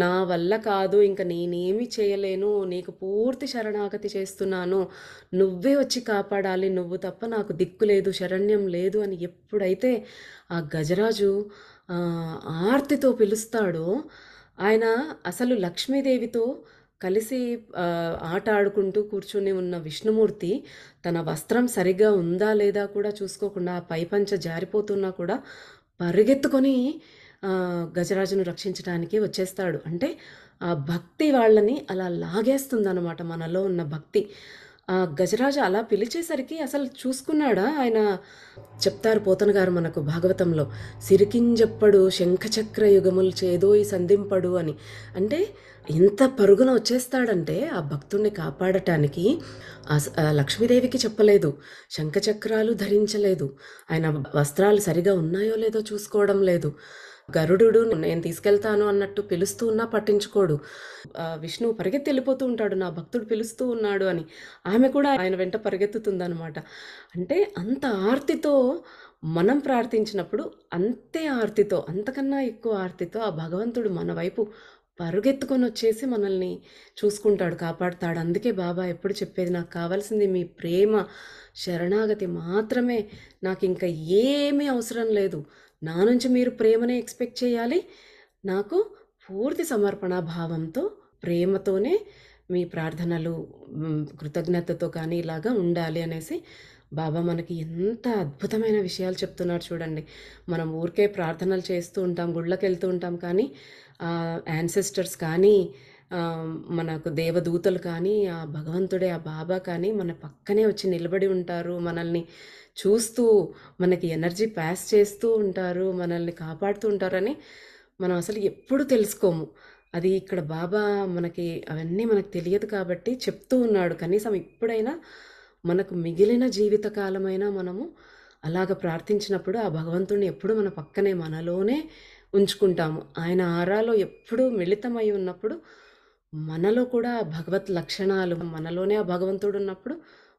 నా వల్ల కాదు, ఇంక నేనేమి చేయలేను, నీకు పూర్తి శరణాగతి చేస్తున్నాను, నువ్వే వచ్చి కాపాడాలి, నువ్వు తప్ప నాకు దిక్కు లేదు, శరణ్యం లేదు అని ఎప్పుడైతే ఆ గజరాజు ఆర్తితో పిలుస్తాడో, ఆయన అసలు లక్ష్మీదేవితో కలిసి ఆట ఆడుకుంటూ కూర్చొని ఉన్న విష్ణుమూర్తి తన వస్త్రం సరిగ్గా ఉందా లేదా కూడా చూసుకోకుండా ఆ పైపంచ జారిపోతున్నా కూడా పరిగెత్తుకొని గజరాజును రక్షించడానికి వచ్చేస్తాడు. అంటే ఆ భక్తి వాళ్ళని అలా లాగేస్తుందనమాట, మనలో ఉన్న భక్తి. ఆ గజరాజు అలా పిలిచేసరికి అసలు చూసుకున్నాడా ఆయన? చెప్తారు పోతన గారు మనకు భాగవతంలో, సిరికింజప్పడు శంఖచక్ర యుగములు చేదోయి సంధింపడు అని. అంటే ఎంత పరుగున వచ్చేస్తాడంటే ఆ భక్తుణ్ణి కాపాడటానికి లక్ష్మీదేవికి చెప్పలేదు, శంఖచక్రాలు ధరించలేదు, ఆయన వస్త్రాలు సరిగా ఉన్నాయో లేదో చూసుకోవడం లేదు, గరుడు నేను తీసుకెళ్తాను అన్నట్టు పిలుస్తూ ఉన్నా పట్టించుకోడు. విష్ణువు పరిగెత్తి వెళ్ళిపోతూ ఉంటాడు, నా భక్తుడు పిలుస్తూ ఉన్నాడు అని. ఆమె కూడా ఆయన వెంట పరిగెత్తుతుందనమాట. అంటే అంత ఆర్తితో మనం ప్రార్థించినప్పుడు, అంతే ఆర్తితో, అంతకన్నా ఎక్కువ ఆర్తితో ఆ భగవంతుడు మన వైపు పరుగెత్తుకొని వచ్చేసి మనల్ని చూసుకుంటాడు, కాపాడుతాడు. అందుకే బాబా ఎప్పుడు చెప్పేది, నాకు కావాల్సింది మీ ప్రేమ, శరణాగతి మాత్రమే, నాకు ఇంకా ఏమీ అవసరం లేదు, నా నుంచి మీరు ప్రేమనే ఎక్స్పెక్ట్ చేయాలి, నాకు పూర్తి సమర్పణ భావంతో, ప్రేమతోనే మీ ప్రార్థనలు కృతజ్ఞతతో కానీ ఇలాగా ఉండాలి అనేసి బాబా మనకి ఎంత అద్భుతమైన విషయాలు చెప్తున్నారు చూడండి. మనం ఊరికే ప్రార్థనలు చేస్తూ ఉంటాం, గుళ్ళకి వెళ్తూ ఉంటాం, కానీ యాన్సెస్టర్స్ కానీ, మనకు దేవదూతలు కానీ, ఆ భగవంతుడే, ఆ బాబా కానీ మన పక్కనే వచ్చి నిలబడి ఉంటారు, మనల్ని చూస్తూ మనకి ఎనర్జీ పాస్ చేస్తూ ఉంటారు, మనల్ని కాపాడుతూ ఉంటారని మనం అసలు ఎప్పుడు తెలుసుకోము. అది ఇక్కడ బాబా మనకి అవన్నీ మనకు తెలియదు కాబట్టి చెప్తూ ఉన్నాడు. కనీసం ఇప్పుడైనా మనకు మిగిలిన జీవితకాలమైనా మనము అలాగ ప్రార్థించినప్పుడు ఆ భగవంతుడిని ఎప్పుడు మన పక్కనే, మనలోనే ఉంచుకుంటాము. ఆయన ఆరాలో ఎప్పుడూ మిళితమై ఉన్నప్పుడు మనలో కూడా భగవత్ లక్షణాలు, మనలోనే ఆ భగవంతుడు ఉన్నప్పుడు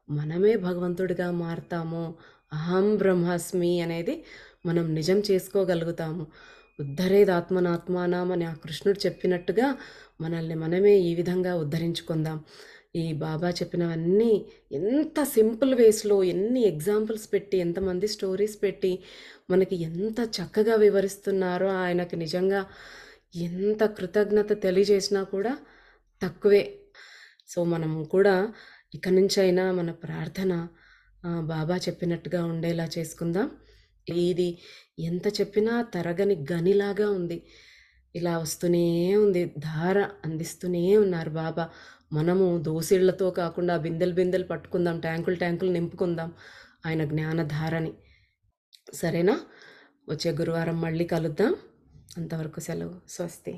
మనమే భగవంతుడిగా మారతాము. అహం బ్రహ్మాస్మి అనేది మనం నిజం చేసుకోగలుగుతాము. ఉద్ధరేదాత్మనాత్మానం అని ఆ కృష్ణుడు చెప్పినట్టుగా మనల్ని మనమే ఈ విధంగా ఉద్ధరించుకుందాం. ఈ బాబా చెప్పినవన్నీ ఎంత సింపుల్ వేస్లో, ఎన్ని ఎగ్జాంపుల్స్ పెట్టి, ఎంతమంది స్టోరీస్ పెట్టి మనకి ఎంత చక్కగా వివరిస్తున్నారో, ఆయనకి నిజంగా ఎంత కృతజ్ఞత తెలియజేసినా కూడా తక్కువే. సో మనం కూడా ఇక నుంచైనా మన ప్రార్థన బాబా చెప్పినట్టుగా ఉండేలా చేసుకుందాం. ఇది ఎంత చెప్పినా తరగని గనిలాగా ఉంది, ఇలా వస్తూనే ఉంది, ధార అందిస్తూనే ఉన్నారు బాబా. మనము దోసిళ్లతో కాకుండా బిందెలు బిందెలు పట్టుకుందాం, ట్యాంకులు ట్యాంకులు నింపుకుందాం ఆయన జ్ఞానధారని. సరేనా? వచ్చే గురువారం మళ్ళీ కలుద్దాం. అంతవరకు సెలవు. స్వస్తి.